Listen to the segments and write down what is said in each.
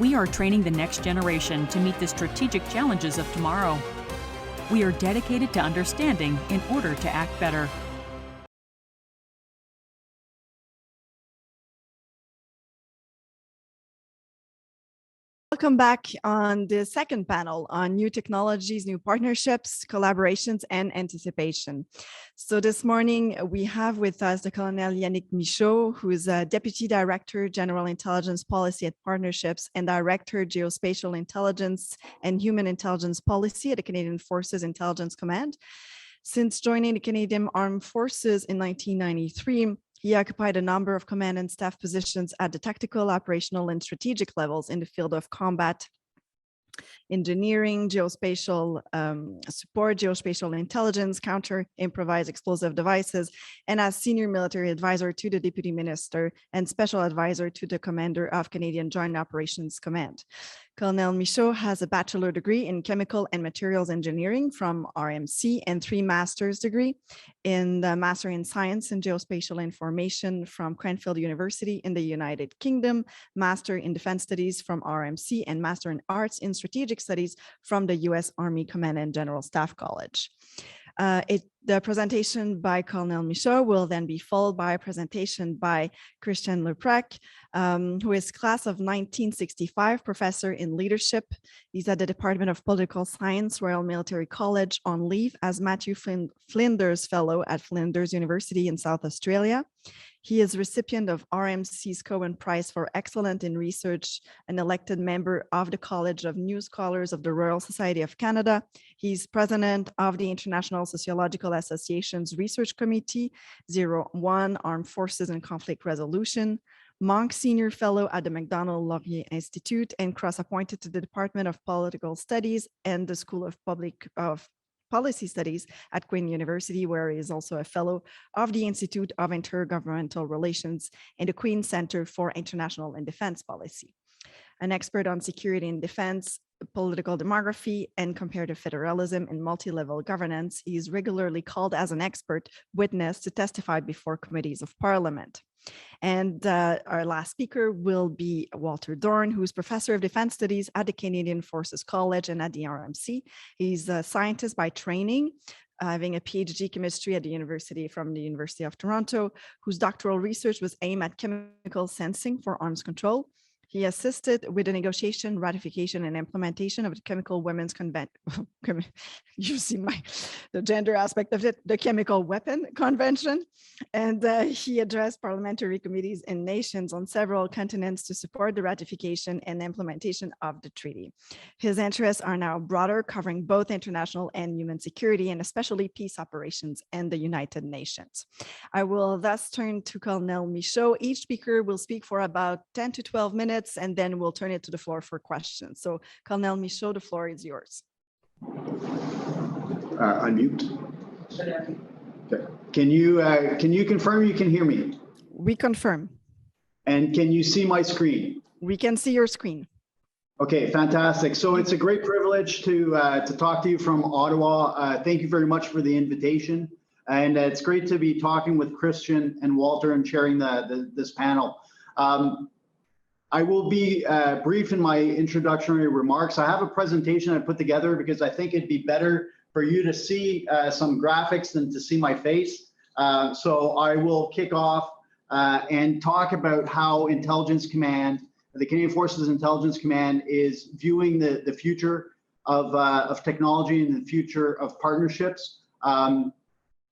We are training the next generation to meet the strategic challenges of tomorrow. We are dedicated to understanding in order to act better. Welcome back on the second panel on new technologies, new partnerships, collaborations, and anticipation. So this morning we have with us the Colonel Yannick Michaud, who is a Deputy Director, General Intelligence Policy at Partnerships and Director, Geospatial Intelligence and Human Intelligence Policy at the Canadian Forces Intelligence Command. Since joining the Canadian Armed Forces in 1993, he occupied a number of command and staff positions at the tactical, operational, and strategic levels in the field of combat engineering, geospatial support, geospatial intelligence, counter improvised explosive devices, and as senior military advisor to the Deputy Minister and special advisor to the Commander of Canadian Joint Operations Command. Colonel Michaud has a bachelor degree in chemical and materials engineering from RMC and 3 master's degree in the Master in Science and Geospatial Information from Cranfield University in the United Kingdom, Master in Defense Studies from RMC, and Master in Arts in Strategic Studies from the U.S. Army Command and General Staff College. The presentation by Colonel Michaud will then be followed by a presentation by Christian Leuprecht, who is class of 1965 professor in leadership. He's at the Department of Political Science, Royal Military College, on leave as Matthew Flinders Fellow at Flinders University in South Australia. He is recipient of RMC's Cohen Prize for Excellence in Research, an elected member of the College of New Scholars of the Royal Society of Canada. He's president of the International Sociological Association's Research Committee, 01 Armed Forces and Conflict Resolution, Monk Senior Fellow at the Macdonald-Laurier Institute, and cross-appointed to the Department of Political Studies and the School of Policy Studies at Queen University, where he is also a fellow of the Institute of Intergovernmental Relations and the Queen Center for International and Defense Policy. An expert on security and defense, political demography, and comparative federalism and multi-level governance, he is regularly called as an expert witness to testify before committees of Parliament. And our last speaker will be Walter Dorn, who's professor of defense studies at the Canadian Forces College and at the RMC. He's a scientist by training, having a PhD chemistry at the University of Toronto, whose doctoral research was aimed at chemical sensing for arms control. He assisted with the negotiation, ratification, and implementation of the Chemical Women's Convention. You see the gender aspect of it, the Chemical Weapon Convention. And he addressed parliamentary committees in nations on several continents to support the ratification and implementation of the treaty. His interests are now broader, covering both international and human security, and especially peace operations and the United Nations. I will thus turn to Colonel Michaud. Each speaker will speak for about 10 to 12 minutes, and then we'll turn it to the floor for questions. So Colonel Michaud, the floor is yours. Unmute. Okay. Can you confirm you can hear me? We confirm. And can you see my screen? We can see your screen. Okay, fantastic. So it's a great privilege to talk to you from Ottawa. Thank you very much for the invitation. And it's great to be talking with Christian and Walter and sharing this panel. I will be brief in my introductory remarks. I have a presentation I put together because I think it'd be better for you to see some graphics than to see my face. So I will kick off and talk about how Intelligence Command, the Canadian Forces Intelligence Command, is viewing the future of technology and the future of partnerships.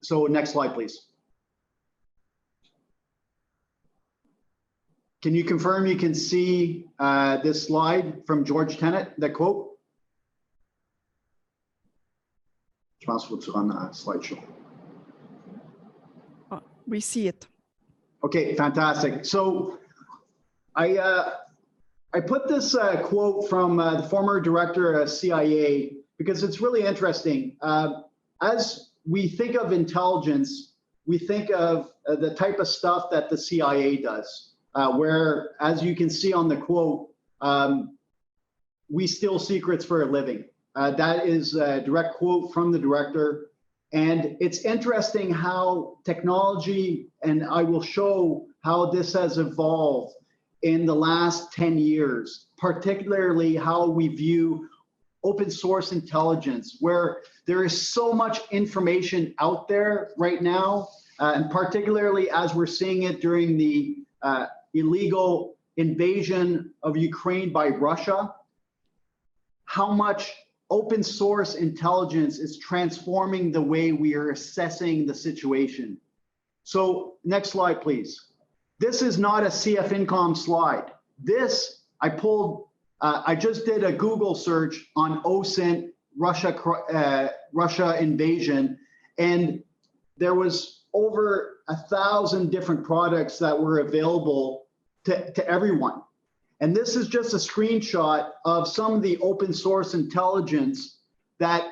So next slide, please. Can you confirm you can see this slide from George Tenet, that quote? Je pense qu'il faut que tu rendes à slideshow. We see it. Okay, fantastic. So I put this quote from the former director of CIA because it's really interesting. As we think of intelligence, we think of the type of stuff that the CIA does, where, as you can see on the quote, we steal secrets for a living. That is a direct quote from the director. And it's interesting how technology, and I will show how this has evolved, in the last 10 years, particularly how we view open source intelligence, where there is so much information out there right now, and particularly as we're seeing it during the illegal invasion of Ukraine by Russia, how much open source intelligence is transforming the way we are assessing the situation. So next slide, please. This is not a CF Incom slide. This, I just did a Google search on OSINT Russia invasion, and there was over 1,000 different products that were available to everyone. And this is just a screenshot of some of the open source intelligence that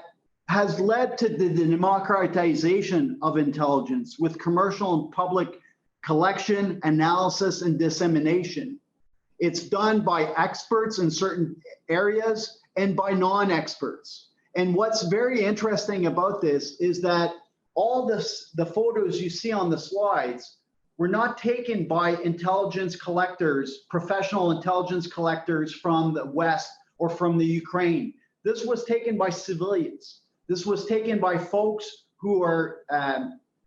has led to the democratization of intelligence with commercial and public collection, analysis, and dissemination. It's done by experts in certain areas and by non-experts. And what's very interesting about this is that all the photos you see on the slides were not taken by intelligence collectors, professional intelligence collectors from the West or from the Ukraine. This was taken by civilians. This was taken by folks who are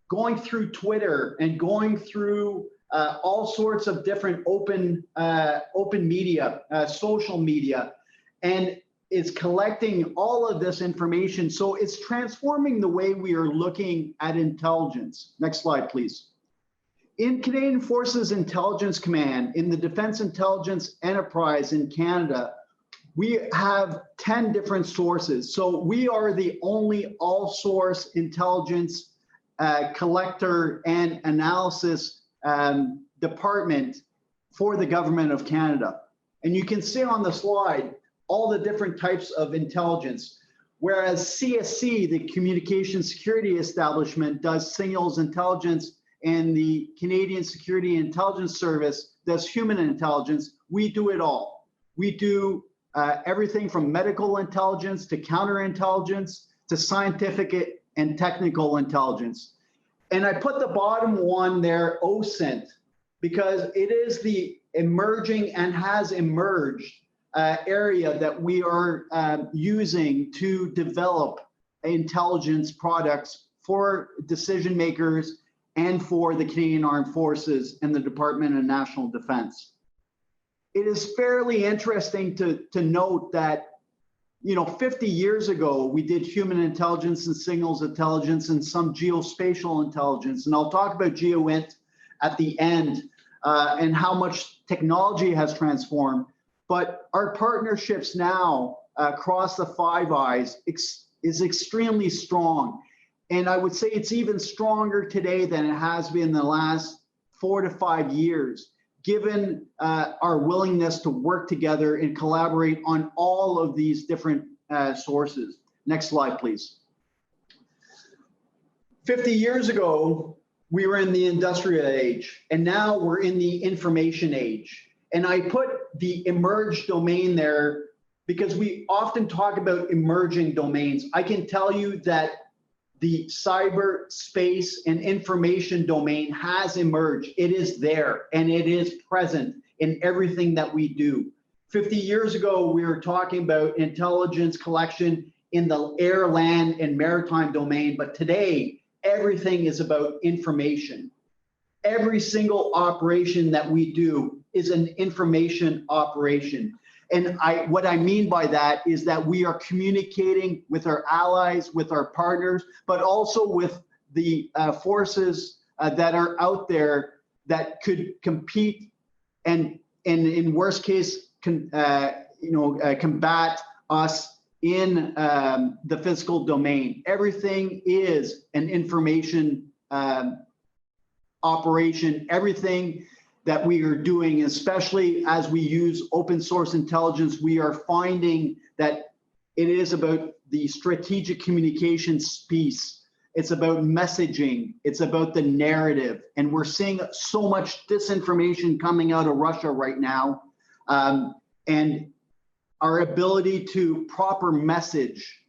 going through Twitter and going through all sorts of different open media, social media, and it's collecting all of this information. So it's transforming the way we are looking at intelligence. Next slide, please. In Canadian Forces Intelligence Command, in the Defense Intelligence Enterprise in Canada, we have 10 different sources. So we are the only all-source intelligence collector and analysis department for the government of Canada. And you can see on the slide all the different types of intelligence. Whereas CSC, the Communication Security Establishment, does signals intelligence, and the Canadian Security Intelligence Service does human intelligence, we do it all. We do everything from medical intelligence to counterintelligence to scientific and technical intelligence. And I put the bottom one there, OSINT, because it is the emerging and has emerged area that we are using to develop intelligence products for decision makers and for the Canadian Armed Forces and the Department of National Defense. It is fairly interesting to note that, 50 years ago, we did human intelligence and signals intelligence and some geospatial intelligence. And I'll talk about GeoInt at the end and how much technology has transformed. But our partnerships now across the Five Eyes is extremely strong. And I would say it's even stronger today than it has been in the last 4 to 5 years, given our willingness to work together and collaborate on all of these different sources. Next slide, please. 50 years ago, we were in the industrial age, and now we're in the information age. And I put the emerged domain there because we often talk about emerging domains. I can tell you that the cyber space and information domain has emerged. It is there and it is present in everything that we do. 50 years ago, we were talking about intelligence collection in the air, land, and maritime domain, but today, everything is about information. Every single operation that we do is an information operation. And what I mean by that is that we are communicating with our allies, with our partners, but also with the forces that are out there that could compete and in worst case, combat us in the physical domain. Everything is an information operation. Everything that we are doing, especially as we use open source intelligence, we are finding that it is about the strategic communications piece. It's about messaging. It's about the narrative. And we're seeing so much disinformation coming out of Russia right now. And our ability to proper message.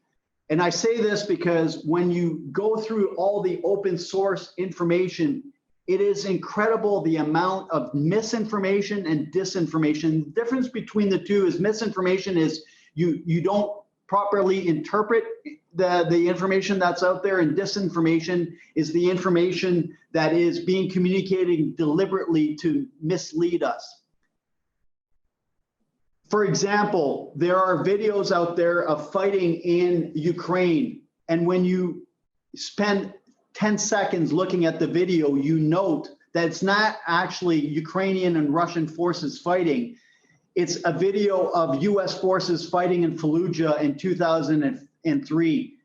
And I say this because when you go through all the open source information, it is incredible the amount of misinformation and disinformation. The difference between the two is misinformation is you don't properly interpret the information that's out there, and disinformation is the information that is being communicated deliberately to mislead us. For example, there are videos out there of fighting in Ukraine, and when you spend 10 seconds looking at the video, you note that it's not actually Ukrainian and Russian forces fighting. It's a video of US forces fighting in Fallujah in 2003.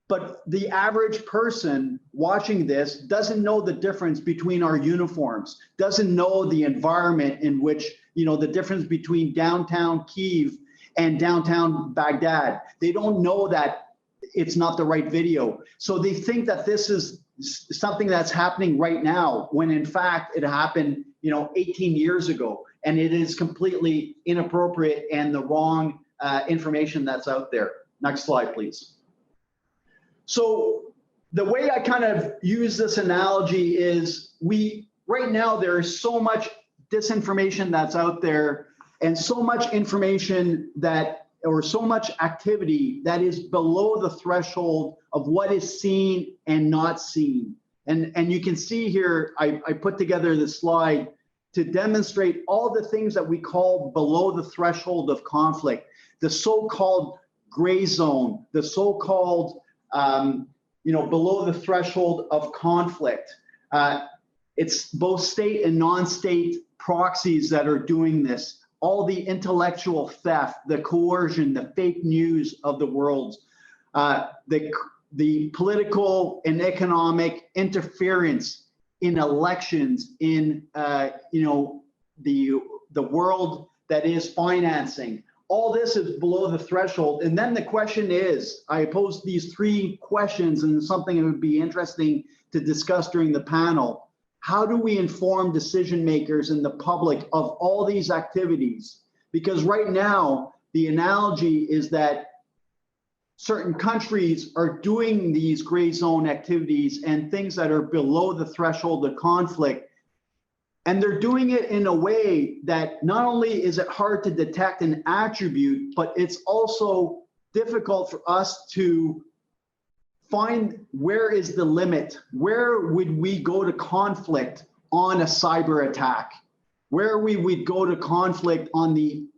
But the average person watching this doesn't know the difference between our uniforms, doesn't know the environment in which, you know, the difference between downtown Kyiv and downtown Baghdad. They don't know that it's not the right video. So they think that this is something that's happening right now, when in fact it happened, you know, 18 years ago, and it is completely inappropriate and the wrong information that's out there. Next slide, please. So the way I kind of use this analogy is right now there is so much disinformation that's out there, and so much information or so much activity that is below the threshold of what is seen and not seen. And you can see here, I put together this slide to demonstrate all the things that we call below the threshold of conflict, the so-called gray zone, the so-called, below the threshold of conflict. It's both state and non-state proxies that are doing this. All the intellectual theft, the coercion, the fake news of the world, the political and economic interference in elections, in the world that is financing. All this is below the threshold. And then the question is, I pose these three questions, and something that would be interesting to discuss during the panel. How do we inform decision makers and the public of all these activities? Because right now, the analogy is that certain countries are doing these gray zone activities and things that are below the threshold of conflict. And they're doing it in a way that not only is it hard to detect and attribute, but it's also difficult for us to find where is the limit. Where would we go to conflict on a cyber attack? Where we would go to conflict on the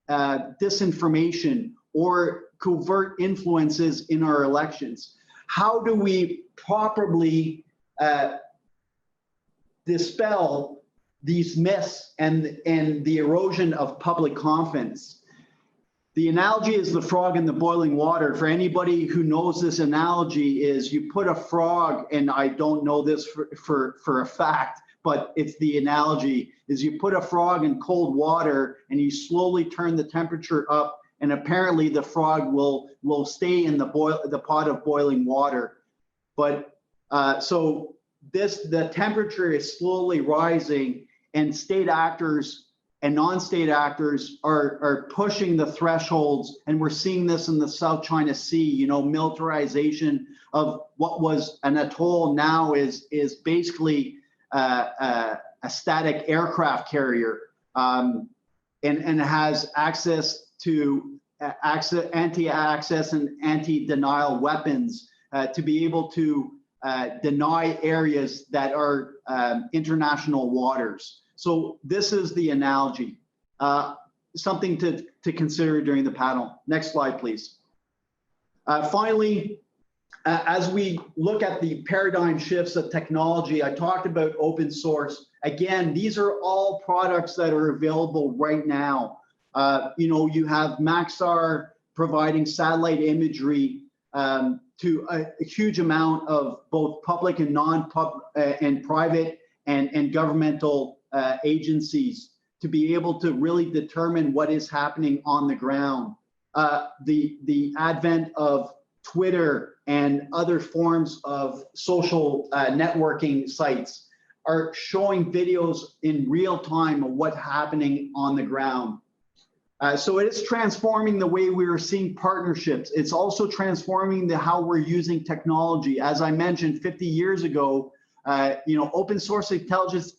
disinformation or covert influences in our elections? How do we properly dispel these myths and the erosion of public confidence? The analogy is the frog in the boiling water. For anybody who knows this analogy, is you put a frog, and I don't know this for a fact, but it's the analogy, is you put a frog in cold water and you slowly turn the temperature up, and apparently the frog will stay in the pot of boiling water. But so the temperature is slowly rising, and state actors and non-state actors are pushing the thresholds, and we're seeing this in the South China Sea. Militarization of what was an atoll now is basically a static aircraft carrier, and has access to anti-access and anti-denial weapons to be able to deny areas that are international waters. So this is the analogy, something to consider during the panel. Next slide, please. Finally, as we look at the paradigm shifts of technology, I talked about open source. Again, these are all products that are available right now. You have Maxar providing satellite imagery to a huge amount of both public and and private and governmental agencies to be able to really determine what is happening on the ground. The advent of Twitter and other forms of social networking sites are showing videos in real time of what's happening on the ground. So it is transforming the way we are seeing partnerships. It's also transforming how we're using technology. As I mentioned, 50 years ago, Open source intelligence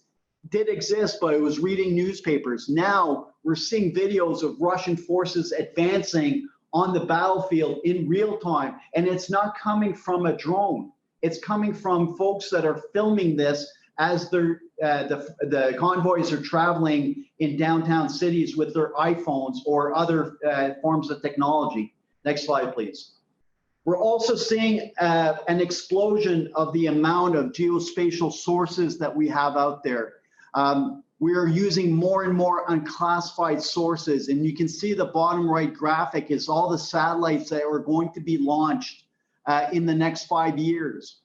did exist, but it was reading newspapers. Now we're seeing videos of Russian forces advancing on the battlefield in real time, and it's not coming from a drone. It's coming from folks that are filming this as the convoys are traveling in downtown cities with their iPhones or other forms of technology. Next slide, please. We're also seeing an explosion of the amount of geospatial sources that we have out there. We are using more and more unclassified sources, and you can see the bottom right graphic is all the satellites that are going to be launched in the next 5 years.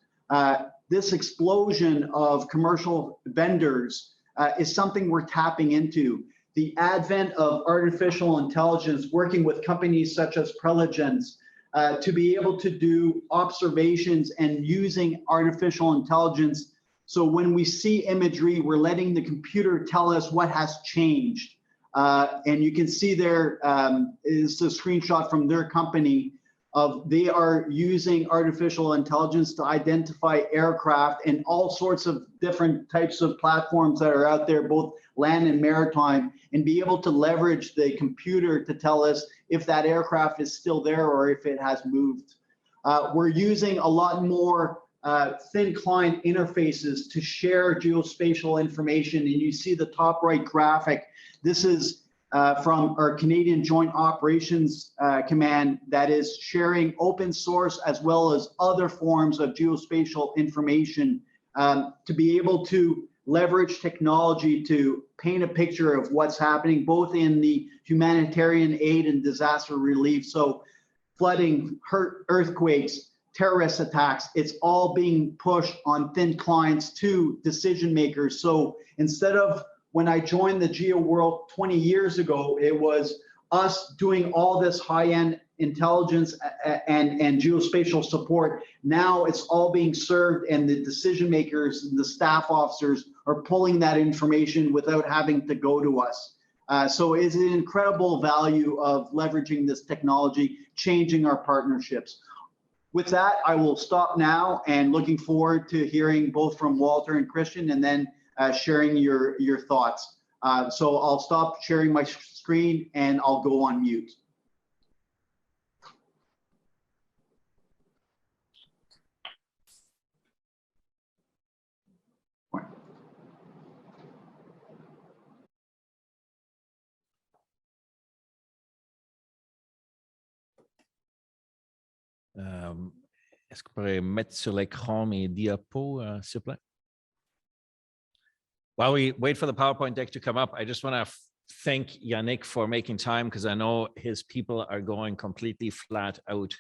This explosion of commercial vendors is something we're tapping into. The advent of artificial intelligence, working with companies such as Preligence, to be able to do observations and using artificial intelligence. So when we see imagery, we're letting the computer tell us what has changed. And you can see there is a screenshot from their company of they are using artificial intelligence to identify aircraft and all sorts of different types of platforms that are out there, both land and maritime, and be able to leverage the computer to tell us if that aircraft is still there or if it has moved. We're using a lot more thin client interfaces to share geospatial information, and you see the top right graphic. This is from our Canadian Joint Operations Command that is sharing open source as well as other forms of geospatial information to be able to leverage technology to paint a picture of what's happening both in the humanitarian aid and disaster relief. So flooding, earthquakes, terrorist attacks, it's all being pushed on thin clients to decision makers. So instead of when I joined the geo world 20 years ago, it was us doing all this high-end intelligence and geospatial support. Now it's all being served, and the decision makers and the staff officers are pulling that information without having to go to us. So it's an incredible value of leveraging this technology, changing our partnerships. With that, I will stop now and looking forward to hearing both from Walter and Christian, and then sharing your thoughts. So I'll stop sharing my screen and I'll go on mute. Est-ce qu'on pourrait mettre sur l'écran mes diapos, s'il vous plaît? While we wait for the PowerPoint deck to come up, I just want to thank Yannick for making time, because I know his people are going completely flat out.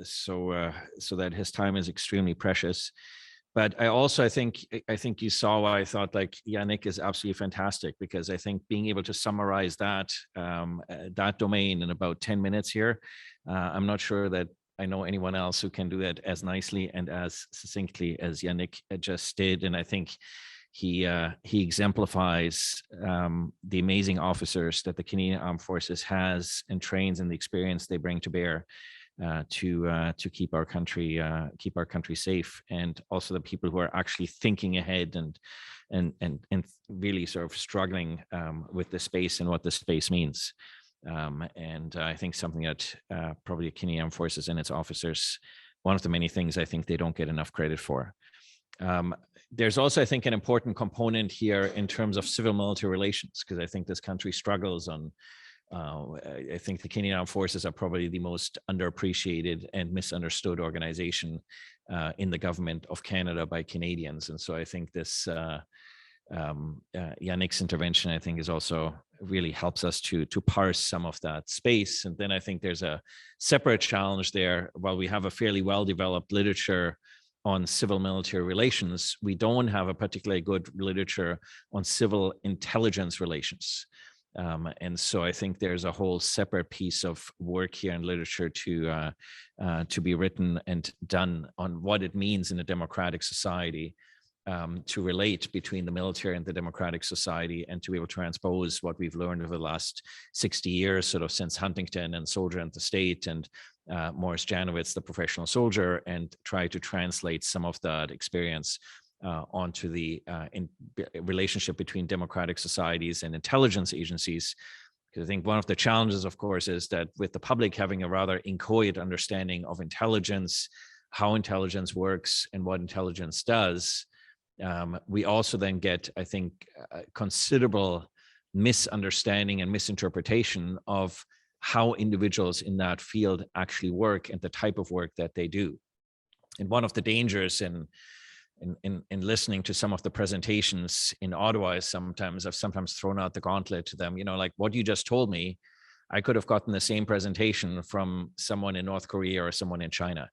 So that his time is extremely precious. But I think you saw why I thought like Yannick is absolutely fantastic, because I think being able to summarize that domain in about 10 minutes here, I'm not sure that I know anyone else who can do that as nicely and as succinctly as Yannick just did. And I think he exemplifies the amazing officers that the Canadian Armed Forces has and trains, and the experience they bring to bear to keep our country safe, and also the people who are actually thinking ahead and really sort of struggling with the space and what the space means. And I think something that probably Canadian Armed Forces and its officers, one of the many things I think they don't get enough credit for. There's also, I think, an important component here in terms of civil-military relations, because I think this country struggles on, I think the Canadian Armed Forces are probably the most underappreciated and misunderstood organization in the government of Canada by Canadians. And so I think this Yannick's intervention, I think, is also really helps us to parse some of that space. And then I think there's a separate challenge there. While we have a fairly well-developed literature on civil-military relations, we don't have a particularly good literature on civil intelligence relations. And so I think there's a whole separate piece of work here in literature to be written and done on what it means in a democratic society to relate between the military and the democratic society, and to be able to transpose what we've learned over the last 60 years, sort of since Huntington and Soldier and the State, and Morris Janowitz, the professional soldier, and try to translate some of that experience onto the relationship between democratic societies and intelligence agencies. Because I think one of the challenges, of course, is that with the public having a rather inchoate understanding of intelligence, how intelligence works and what intelligence does, we also then get, I think, considerable misunderstanding and misinterpretation of how individuals in that field actually work and the type of work that they do. And one of the dangers in listening to some of the presentations in Ottawa is I've sometimes thrown out the gauntlet to them, like what you just told me, I could have gotten the same presentation from someone in North Korea or someone in China.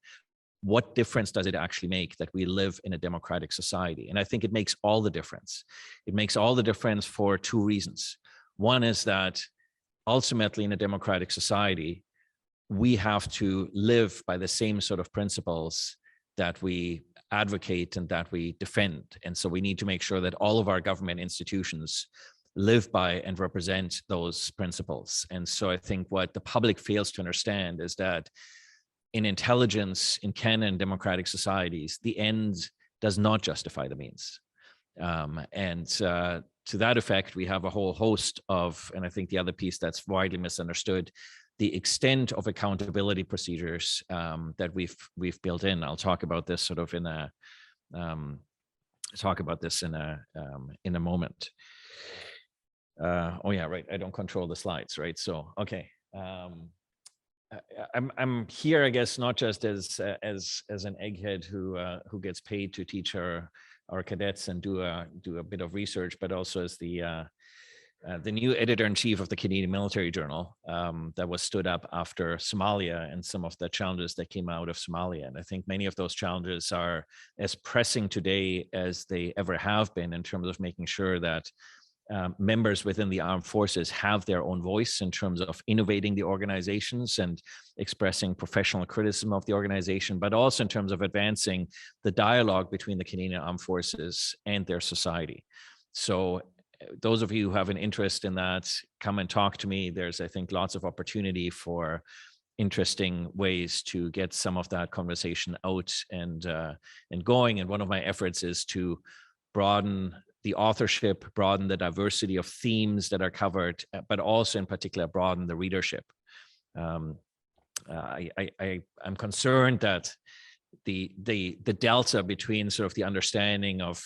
What difference does it actually make that we live in a democratic society? And I think it makes all the difference. It makes all the difference for two reasons. One is that ultimately in a democratic society, we have to live by the same sort of principles that we advocate and that we defend. And so we need to make sure that all of our government institutions live by and represent those principles. And so I think what the public fails to understand is that in intelligence, in Canada and democratic societies, the end does not justify the means. To that effect, we have a whole host of, and I think the other piece that's widely misunderstood, the extent of accountability procedures that we've built in. I'll talk about this sort of in a moment. Oh yeah, right. I don't control the slides, right? So okay. I'm here, I guess, not just as an egghead who gets paid to teach our cadets and do a bit of research, but also as the new editor-in-chief of the Canadian Military Journal that was stood up after Somalia and some of the challenges that came out of Somalia. And I think many of those challenges are as pressing today as they ever have been in terms of making sure that members within the armed forces have their own voice in terms of innovating the organizations and expressing professional criticism of the organization, but also in terms of advancing the dialogue between the Canadian Armed Forces and their society. So those of you who have an interest in that, come and talk to me. There's, I think, lots of opportunity for interesting ways to get some of that conversation out and going. And one of my efforts is to broaden the authorship, broaden the diversity of themes that are covered, but also in particular broaden the readership. I'm concerned that the delta between sort of the understanding of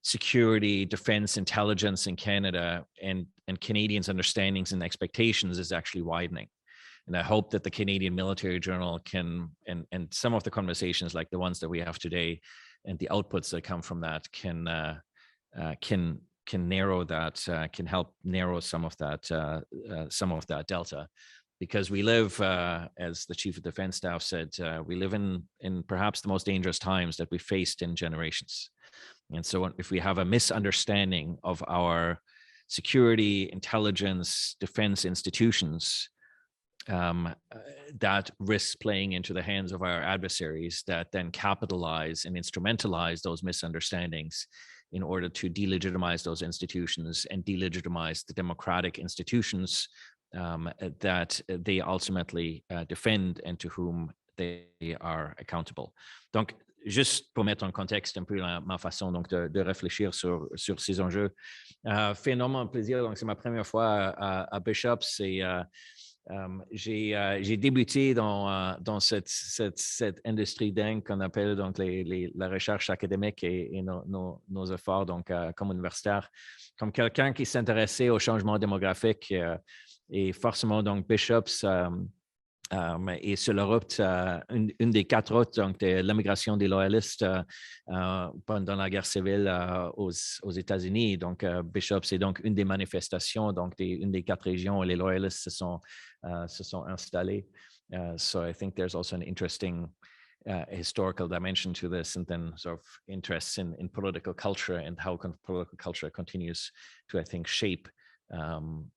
security, defense, intelligence in Canada and Canadians' understandings and expectations is actually widening. And I hope that the Canadian Military Journal can, and some of the conversations like the ones that we have today and the outputs that come from that can narrow that, can help narrow some of that delta. Because we live, as the Chief of Defense Staff said, we live in perhaps the most dangerous times that we faced in generations. And so if we have a misunderstanding of our security, intelligence, defense institutions, that risks playing into the hands of our adversaries that then capitalize and instrumentalize those misunderstandings in order to delegitimize those institutions and delegitimize the democratic institutions that they ultimately defend and to whom they are accountable. Donc, juste pour mettre en contexte un peu ma façon donc de réfléchir sur ces enjeux, fait énormément plaisir. Donc, c'est ma première fois à Bishops et j'ai débuté dans cette industrie dingue qu'on appelle donc la recherche académique et nos efforts donc comme universitaire, comme quelqu'un qui s'intéressait au changement démographique et forcément donc Bishops et sur la route, une des 4 routes donc de l'immigration des loyalistes pendant la guerre civile aux États-Unis. Donc Bishops est donc une des manifestations, donc une des 4 régions où les loyalistes se sont installés. So I think there's also an interesting historical dimension to this, and then sort of interests in political culture and how political culture continues to, I think, shape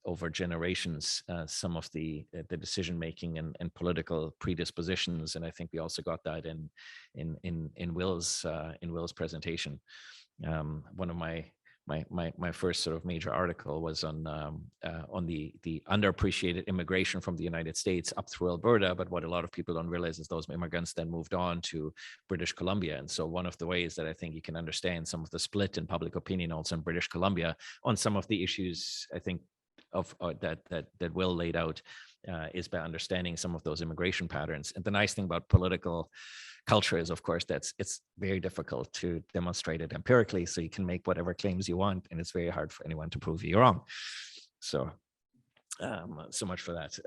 over generations some of the decision making and political predispositions. And I think we also got that in Will's presentation. One of my my first sort of major article was on the underappreciated immigration from the United States up through Alberta. But what a lot of people don't realize is those immigrants then moved on to British Columbia. And so one of the ways that I think you can understand some of the split in public opinion also in British Columbia on some of the issues, I think, of that Will laid out is by understanding some of those immigration patterns. And the nice thing about political culture is, of course, it's very difficult to demonstrate it empirically. So you can make whatever claims you want, and it's very hard for anyone to prove you wrong. So, so much for that.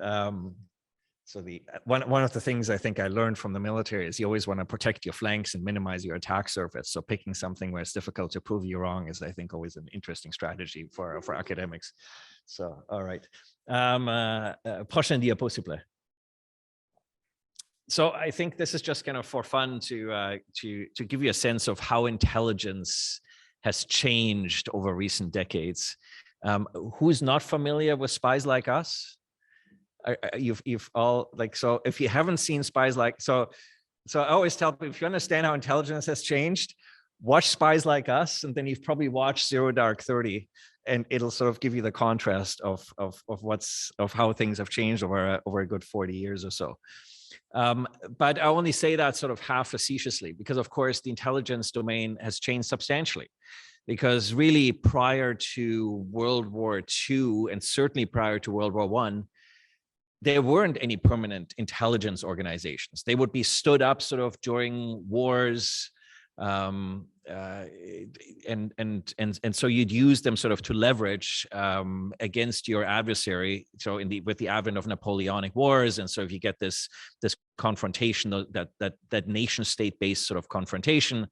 So the one of the things I think I learned from the military is you always want to protect your flanks and minimize your attack surface. So picking something where it's difficult to prove you wrong is, I think, always an interesting strategy for academics. So, all right. Prochain diapo, s'il vous plaît. So I think this is just kind of for fun to give you a sense of how intelligence has changed over recent decades. Who's not familiar with Spies Like Us? You've all, like, so if you haven't seen Spies Like, so I always tell people, if you understand how intelligence has changed, watch Spies Like Us, and then you've probably watched Zero Dark 30, and it'll sort of give you the contrast of how things have changed over a good 40 years or so. But I only say that sort of half facetiously, because of course the intelligence domain has changed substantially. Because really prior to World War II, and certainly prior to World War I, there weren't any permanent intelligence organizations. They would be stood up sort of during wars, and so you'd use them sort of to leverage against your adversary. So with the advent of Napoleonic Wars, and so if you get this confrontation, that nation state based sort of confrontation.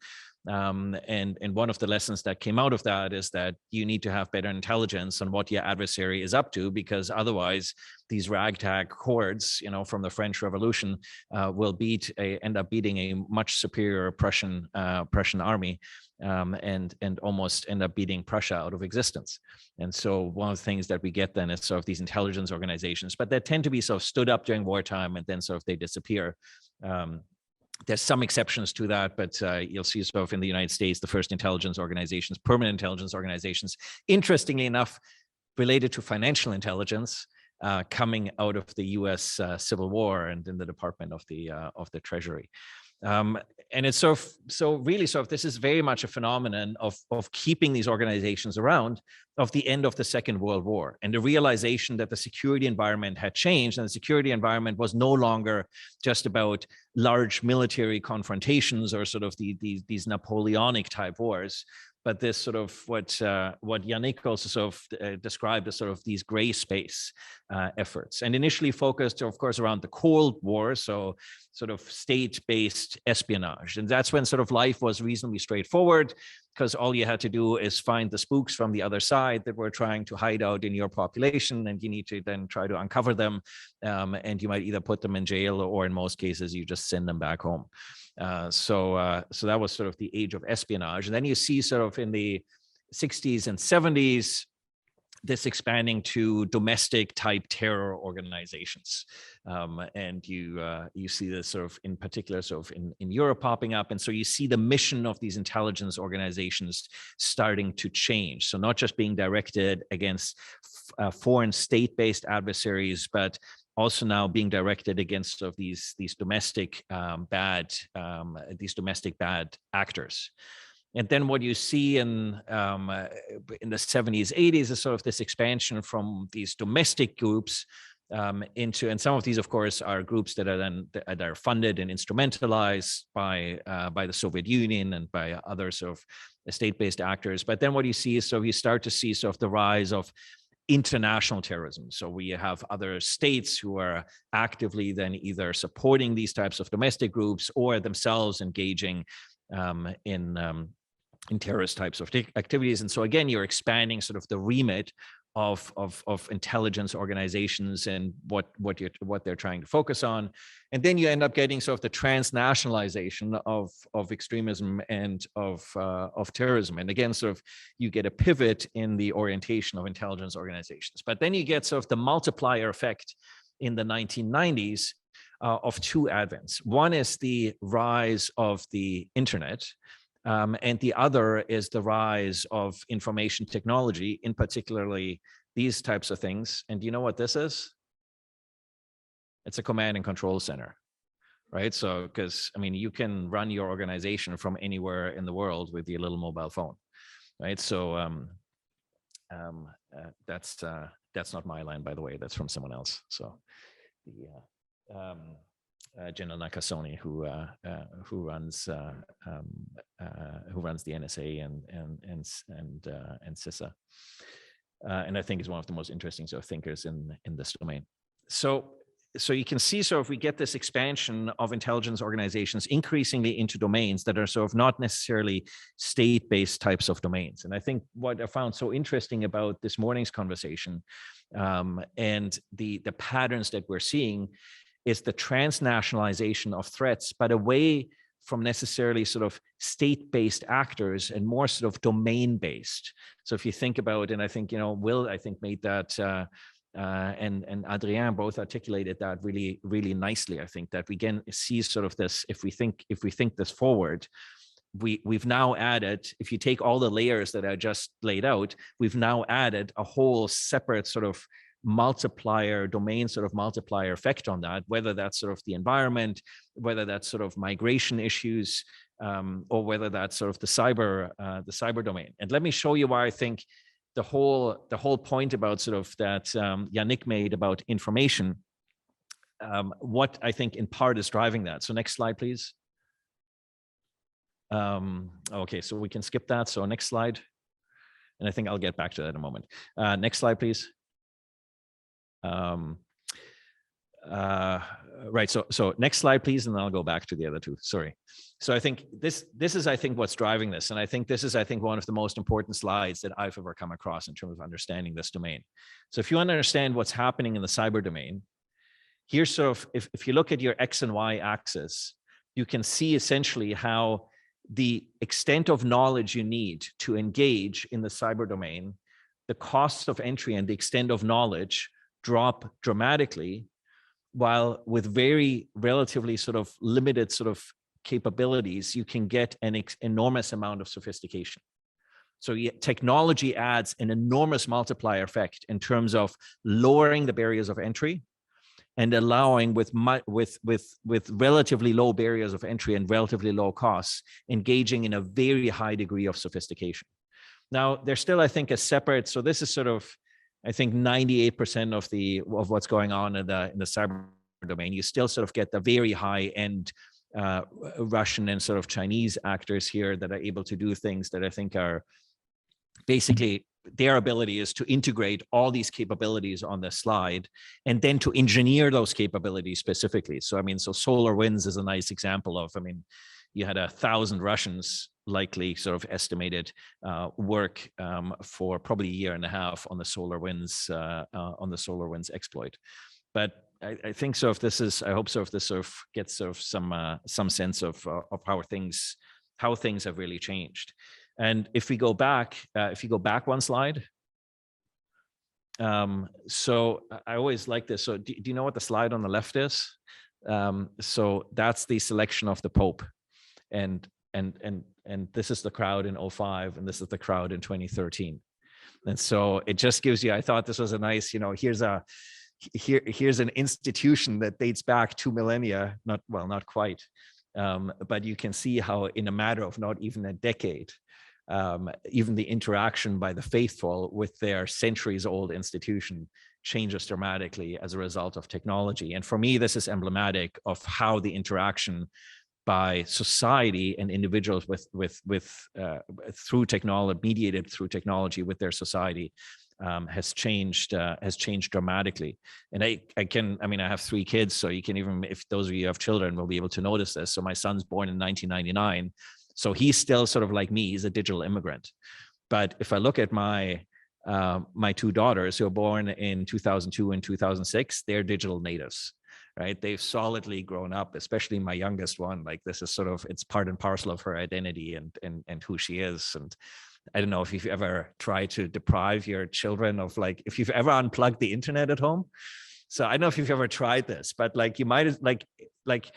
And one of the lessons that came out of that is that you need to have better intelligence on what your adversary is up to, because otherwise these ragtag hordes, from the French Revolution, will end up beating a much superior Prussian army, and almost end up beating Prussia out of existence. And so one of the things that we get then is sort of these intelligence organizations, but they tend to be sort of stood up during wartime, and then sort of they disappear. There's some exceptions to that, but you'll see sort of in the United States, the first intelligence organizations, permanent intelligence organizations, interestingly enough, related to financial intelligence, coming out of the U.S. Civil War and in the Department of the Treasury. And it's this is very much a phenomenon of keeping these organizations around of the end of the Second World War, and the realization that the security environment had changed, and the security environment was no longer just about large military confrontations or sort of these Napoleonic type wars, but this sort of what Yannick also sort of described as sort of these gray space efforts, and initially focused, of course, around the Cold War, so sort of state-based espionage. And that's when sort of life was reasonably straightforward, because all you had to do is find the spooks from the other side that were trying to hide out in your population, and you need to then try to uncover them, and you might either put them in jail, or in most cases, you just send them back home. So that was sort of the age of espionage. And then you see sort of in the 60s and 70s, this expanding to domestic type terror organizations. And you see this sort of in particular sort of in Europe popping up. And so you see the mission of these intelligence organizations starting to change. So not just being directed against foreign state-based adversaries, but also now being directed against sort of these domestic bad actors. And then what you see in the 70s, 80s is sort of this expansion from these domestic groups into, and some of these, of course, are groups that are funded and instrumentalized by the Soviet Union and by other sort of state-based actors. But then what you see is, so you start to see sort of the rise of international terrorism. So we have other states who are actively then either supporting these types of domestic groups or themselves engaging in terrorist types of activities. And so again, you're expanding sort of the remit of intelligence organizations and what they're trying to focus on. And then you end up getting sort of the transnationalization of extremism and of terrorism. And again, sort of you get a pivot in the orientation of intelligence organizations. But then you get sort of the multiplier effect in the 1990s of two advents. One is the rise of the internet, And the other is the rise of information technology, in particularly these types of things. And do you know what this is? It's a command and control center, right? So, because I mean, you can run your organization from anywhere in the world with your little mobile phone, right? So that's not my line, by the way. That's from someone else. So the General Nakasone, who runs the NSA and CISA, and I think is one of the most interesting sort of thinkers in this domain. So you can see, so if we get this expansion of intelligence organizations increasingly into domains that are sort of not necessarily state-based types of domains. And I think what I found so interesting about this morning's conversation and the patterns that we're seeing is the transnationalization of threats, but away from necessarily sort of state-based actors and more sort of domain-based. So if you think about, and I think, you know, Will, I think made that, and Adrien both articulated that really, really nicely. I think that we can see sort of this, if we think this forward, we've now added, if you take all the layers that I just laid out, we've now added a whole separate sort of multiplier domain, sort of multiplier effect on that, whether that's sort of the environment, whether that's sort of migration issues, or whether that's sort of the cyber domain. And let me show you why I think the whole point about sort of that Yannick made about information, what I think in part is driving that. So next slide, please. Okay, so we can skip that. So next slide. And I think I'll get back to that in a moment. Next slide, please. Right, so next slide, please, and then I'll go back to the other two, sorry. So I think this is, I think, what's driving this. And I think this is, I think, one of the most important slides that I've ever come across in terms of understanding this domain. So if you want to understand what's happening in the cyber domain, here's sort of, if you look at your X and Y axis, you can see essentially how the extent of knowledge you need to engage in the cyber domain, the costs of entry and the extent of knowledge drop dramatically, while with very relatively sort of limited sort of capabilities, you can get an enormous amount of sophistication. So technology adds an enormous multiplier effect in terms of lowering the barriers of entry and allowing with relatively low barriers of entry and relatively low costs, engaging in a very high degree of sophistication. Now, there's still, I think, a separate, so this is sort of, I think 98% of what's going on in the cyber domain. You still sort of get the very high end Russian and sort of Chinese actors here that are able to do things that I think are basically their ability is to integrate all these capabilities on the slide and then to engineer those capabilities specifically. So, I mean, so SolarWinds is a nice example of, I mean, you had 1,000 Russians likely sort of estimated work for probably a year and a half on the SolarWinds exploit. But I think so. If this is, I hope so. If this sort of gets sort of some sense of how things have really changed. And if we go back, if you go back one slide. So I always like this. So do you know what the slide on the left is? So that's the selection of the Pope, and this is the crowd in 2005, and this is the crowd in 2013. And so it just gives you, I thought this was a nice, you know, here's an institution that dates back 2 millennia, not quite, but you can see how in a matter of not even a decade, even the interaction by the faithful with their centuries-old institution changes dramatically as a result of technology. And for me, this is emblematic of how the interaction by society and individuals through technology, mediated through technology with their society, has changed dramatically. And I have 3 kids, so you can, even if those of you who have children will be able to notice this. So my son's born in 1999, so he's still sort of like me. He's a digital immigrant. But if I look at my 2 daughters who are born in 2002 and 2006, they're digital natives, right? They've solidly grown up, especially my youngest one. Like, this is sort of, it's part and parcel of her identity and who she is. And I don't know if you've ever tried to deprive your children of, like, if you've ever unplugged the internet at home. So I don't know if you've ever tried this, but like, you might, like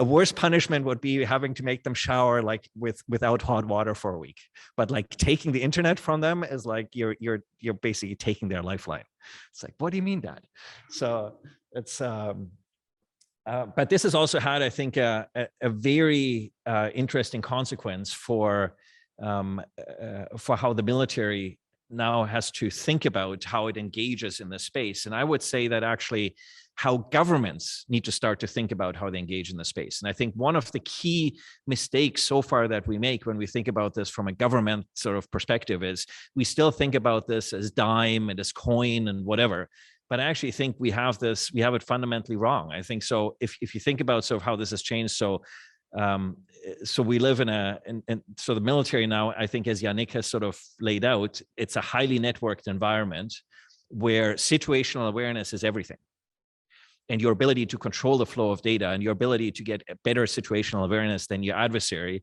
a worse punishment would be having to make them shower like without hot water for a week. But like taking the internet from them is like you're basically taking their lifeline. It's like, what do you mean, Dad? So it's but this has also had, I think, a very interesting consequence for how the military now has to think about how it engages in this space. And I would say that actually how governments need to start to think about how they engage in the space. And I think one of the key mistakes so far that we make when we think about this from a government sort of perspective is we still think about this as dime and as coin and whatever. But I actually think we have it fundamentally wrong. I think so. If you think about sort of how this has changed, so we live so the military now, I think, as Yannick has sort of laid out, it's a highly networked environment where situational awareness is everything. And your ability to control the flow of data and your ability to get better situational awareness than your adversary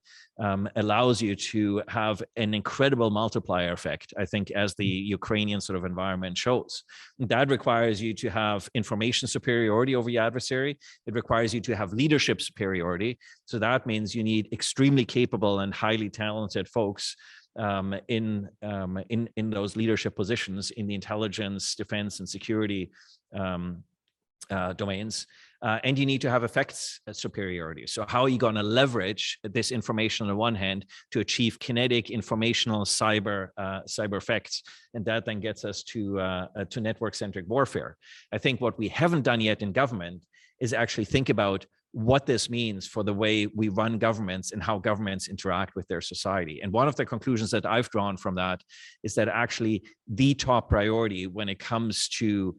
allows you to have an incredible multiplier effect, I think, as the Ukrainian sort of environment shows. That requires you to have information superiority over your adversary. It requires you to have leadership superiority. So that means you need extremely capable and highly talented folks in those leadership positions in the intelligence, defense, and security domains, and you need to have effects superiority. So how are you going to leverage this information on the one hand to achieve kinetic informational cyber effects? And that then gets us to network-centric warfare. I think what we haven't done yet in government is actually think about what this means for the way we run governments and how governments interact with their society. And one of the conclusions that I've drawn from that is that actually the top priority when it comes to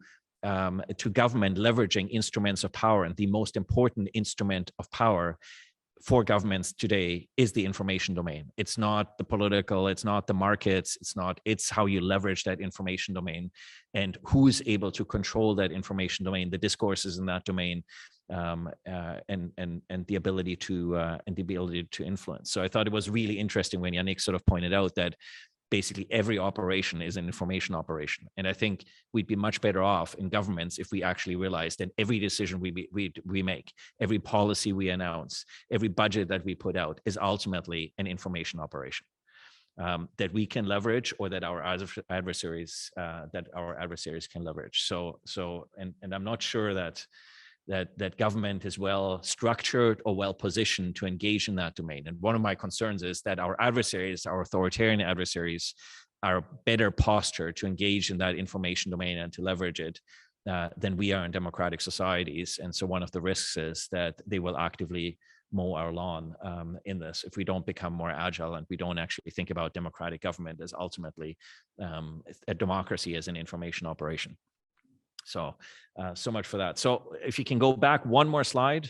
government leveraging instruments of power, and the most important instrument of power for governments today is the information domain. It's not the political, it's not the markets, it's how you leverage that information domain and who's able to control that information domain, the discourses in that domain, and the ability to influence. So I thought it was really interesting when Yannick sort of pointed out that basically every operation is an information operation. And I think we'd be much better off in governments if we actually realized that every decision we make, every policy we announce, every budget that we put out is ultimately an information operation that we can leverage, or that our adversaries can leverage. So I'm not sure that government is well structured or well positioned to engage in that domain. And one of my concerns is that our authoritarian adversaries, are better postured to engage in that information domain and to leverage it than we are in democratic societies. And so one of the risks is that they will actively mow our lawn in this if we don't become more agile and we don't actually think about democratic government as ultimately a democracy as an information operation. So much for that. So if you can go back one more slide,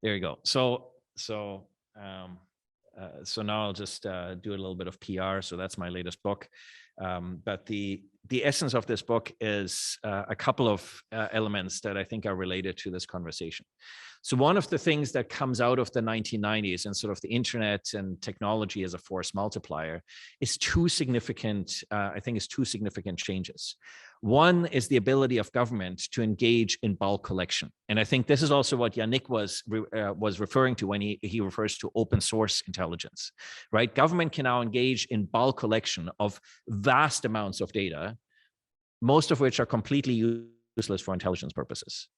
there you go. So now I'll just do a little bit of PR. So that's my latest book. But the essence of this book is a couple of elements that I think are related to this conversation. So one of the things that comes out of the 1990s and sort of the internet and technology as a force multiplier is two significant changes. One is the ability of government to engage in bulk collection. And I think this is also what Yannick was referring to when he refers to open source intelligence, right? Government can now engage in bulk collection of vast amounts of data, most of which are completely useless for intelligence purposes.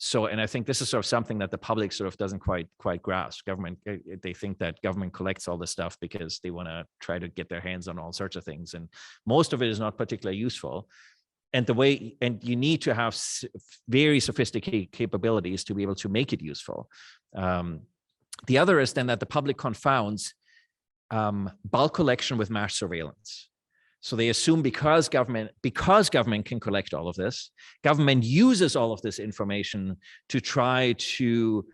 So, and I think this is sort of something that the public sort of doesn't quite grasp. Government, they think that government collects all this stuff because they want to try to get their hands on all sorts of things. And most of it is not particularly useful. And you need to have very sophisticated capabilities to be able to make it useful. The other is then that the public confounds bulk collection with mass surveillance. So they assume because government can collect all of this, government uses all of this information to try to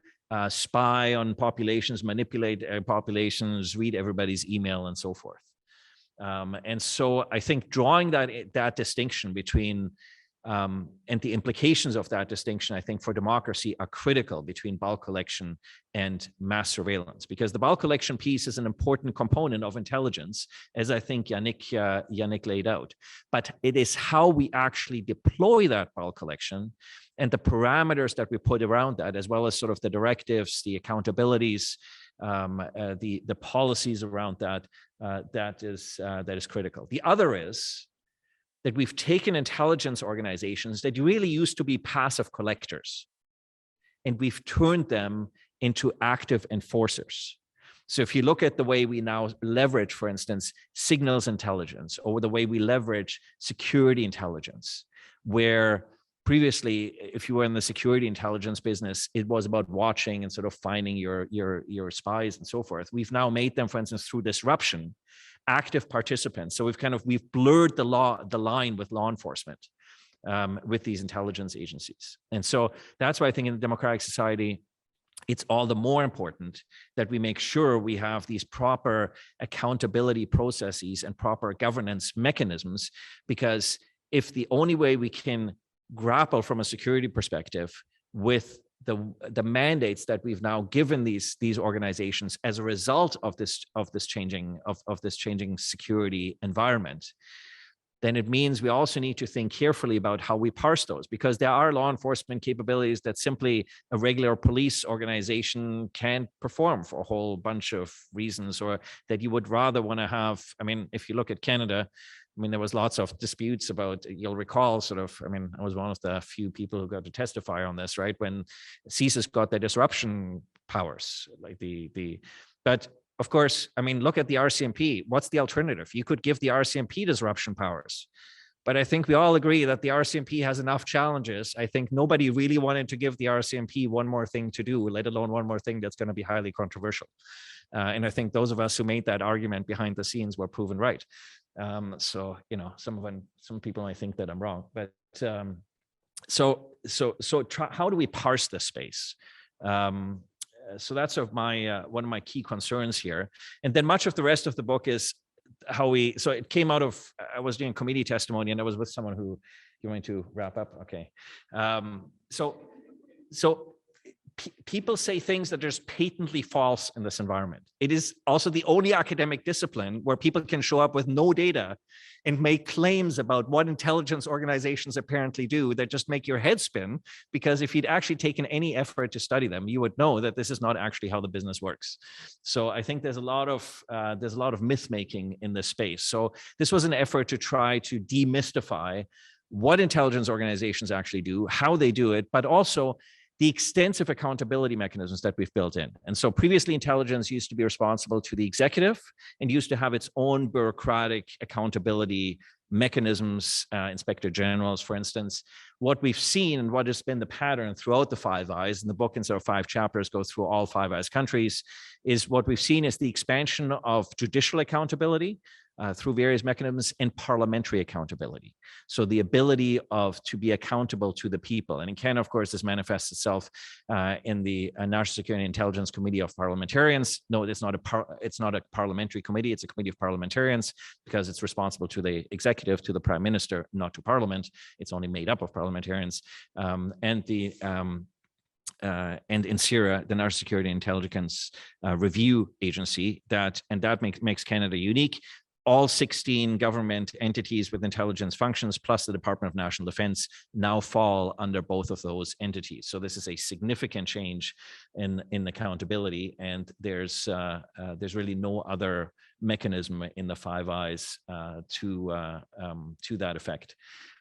spy on populations, manipulate populations, read everybody's email, and so forth. And so I think drawing that distinction between And the implications of that distinction, I think, for democracy are critical between bulk collection and mass surveillance, because the bulk collection piece is an important component of intelligence, as I think Yannick laid out. But it is how we actually deploy that bulk collection and the parameters that we put around that, as well as sort of the directives, the accountabilities, the policies around that, that is critical. The other is that we've taken intelligence organizations that really used to be passive collectors, and we've turned them into active enforcers. So if you look at the way we now leverage, for instance, signals intelligence, or the way we leverage security intelligence, where previously, if you were in the security intelligence business, it was about watching and sort of finding your spies and so forth. We've now made them, for instance, through disruption, active participants. So we've blurred the line with law enforcement, with these intelligence agencies. And so that's why I think in a democratic society, it's all the more important that we make sure we have these proper accountability processes and proper governance mechanisms, because if the only way we can grapple from a security perspective with the mandates that we've now given these organizations as a result of this changing security environment, then it means we also need to think carefully about how we parse those, because there are law enforcement capabilities that simply a regular police organization can't perform for a whole bunch of reasons, or that you would rather want to have. I mean, if you look at Canada, I mean, there was lots of disputes about, you'll recall, sort of, I mean, I was one of the few people who got to testify on this, right? When CSIS got their disruption powers, like but of course, I mean, look at the RCMP. What's the alternative? You could give the RCMP disruption powers. But I think we all agree that the RCMP has enough challenges. I think nobody really wanted to give the RCMP one more thing to do, let alone one more thing that's going to be highly controversial. And I think those of us who made that argument behind the scenes were proven right. So, you know, some people might think that I'm wrong, but how do we parse this space? So that's sort of one of my key concerns here. And then much of the rest of the book is how so it came out of, I was doing committee testimony, and I was with someone who, you want to wrap up? Okay. So people say things that are just patently false in this environment. It is also the only academic discipline where people can show up with no data and make claims about what intelligence organizations apparently do that just make your head spin, because if you'd actually taken any effort to study them, you would know that this is not actually how the business works. So I think there's a lot of myth making in this space. So this was an effort to try to demystify what intelligence organizations actually do, how they do it, but also the extensive accountability mechanisms that we've built in. And so previously, intelligence used to be responsible to the executive and used to have its own bureaucratic accountability mechanisms, inspector generals, for instance. What we've seen and what has been the pattern throughout the Five Eyes, and the book in sort of 5 chapters goes through all Five Eyes countries, is what we've seen is the expansion of judicial accountability through various mechanisms, and parliamentary accountability. So the ability to be accountable to the people. And in Canada, of course, this manifests itself in the National Security and Intelligence Committee of Parliamentarians. No, it's not a parliamentary committee, it's a committee of parliamentarians, because it's responsible to the executive, to the prime minister, not to parliament. It's only made up of parliamentarians. And in CIRA, the National Security and Intelligence Review Agency, that makes Canada unique. All 16 government entities with intelligence functions, plus the Department of National Defense, now fall under both of those entities. So this is a significant change in accountability, and there's really no other mechanism in the Five Eyes to that effect.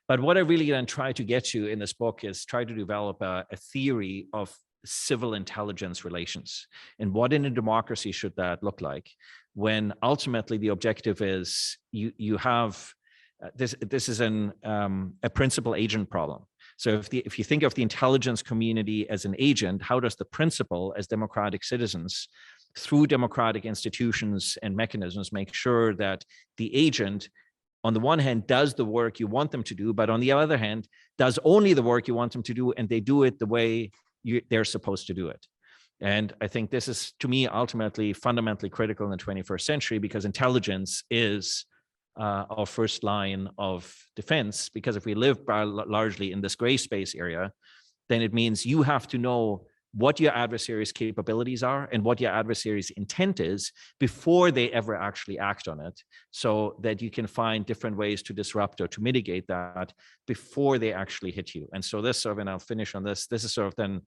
But what I really then try to get to in this book is try to develop a theory of civil intelligence relations, and what in a democracy should that look like, when ultimately the objective is you have this is a principal agent problem. So if you think of the intelligence community as an agent, how does the principal, as democratic citizens, through democratic institutions and mechanisms, make sure that the agent, on the one hand, does the work you want them to do, but on the other hand, does only the work you want them to do, and they do it the way they're supposed to do it. And I think this is, to me, ultimately fundamentally critical in the 21st century, because intelligence is our first line of defense, because if we live largely in this gray space area, then it means you have to know what your adversary's capabilities are and what your adversary's intent is before they ever actually act on it, so that you can find different ways to disrupt or to mitigate that before they actually hit you. And so this sort of, and I'll finish on this, this is sort of then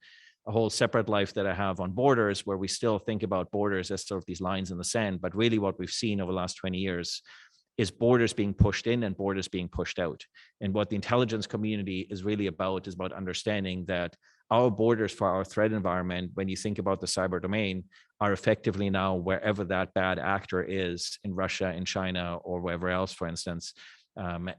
a whole separate life that I have on borders, where we still think about borders as sort of these lines in the sand, but really what we've seen over the last 20 years is borders being pushed in and borders being pushed out. And what the intelligence community is really about is about understanding that our borders for our threat environment, when you think about the cyber domain, are effectively now wherever that bad actor is in Russia, in China, or wherever else, for instance.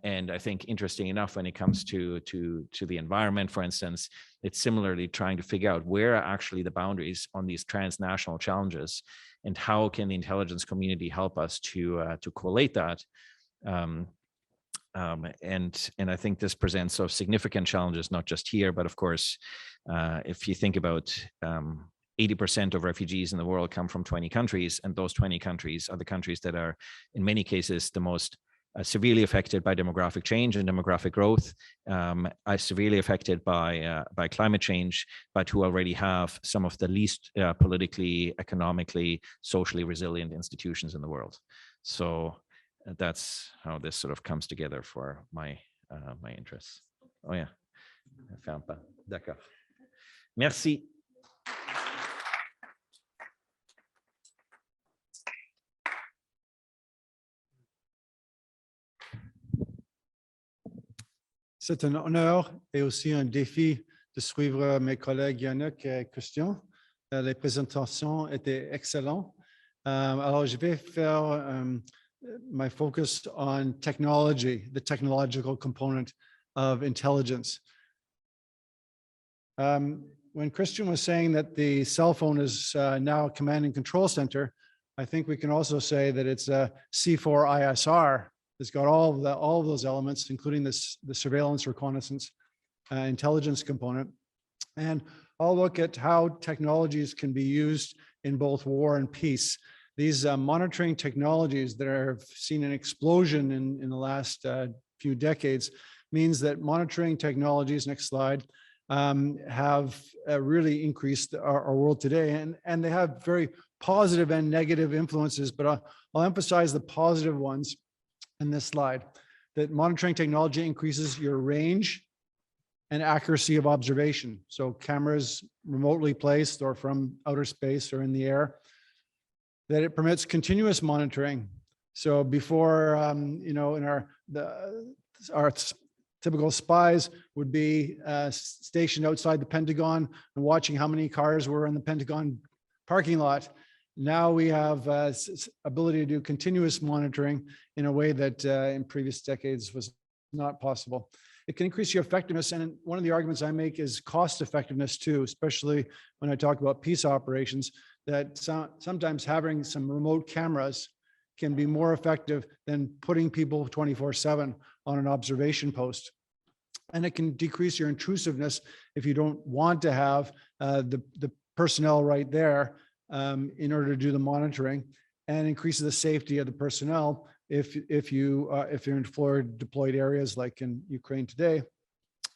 And I think, interesting enough, when it comes to the environment, for instance, it's similarly trying to figure out where are actually the boundaries on these transnational challenges, and how can the intelligence community help us to collate that. And I think this presents sort of significant challenges, not just here, but of course, if you think about 80% of refugees in the world come from 20 countries, and those 20 countries are the countries that are, in many cases, the most severely affected by demographic change and demographic growth, are severely affected by climate change, but who already have some of the least politically, economically, socially resilient institutions in the world. So that's how this sort of comes together for my interests. Oh yeah, ferme pas. D'accord. Merci. C'est un honneur et aussi un défi de suivre mes collègues Yannick et Christian. Les présentations étaient excellentes. Alors, je vais faire my focus on technology, the technological component of intelligence. When Christian was saying that the cell phone is now a command and control center, I think we can also say that it's a C4ISR. It's got all of those elements, including the surveillance, reconnaissance, intelligence component. And I'll look at how technologies can be used in both war and peace. These monitoring technologies that have seen an explosion in the last few decades means that monitoring technologies, next slide, have really increased our world today. And they have very positive and negative influences, but I'll emphasize the positive ones in this slide. That monitoring technology increases your range and accuracy of observation. So cameras remotely placed or from outer space or in the air. That it permits continuous monitoring. So before, you know, in our typical spies would be stationed outside the Pentagon and watching how many cars were in the Pentagon parking lot. Now we have ability to do continuous monitoring in a way that in previous decades was not possible. It can increase your effectiveness, and one of the arguments I make is cost effectiveness too, especially when I talk about peace operations, that sometimes having some remote cameras can be more effective than putting people 24/7 on an observation post. And it can decrease your intrusiveness if you don't want to have the personnel right there in order to do the monitoring, and increases the safety of the personnel if you're in forward deployed areas like in Ukraine today.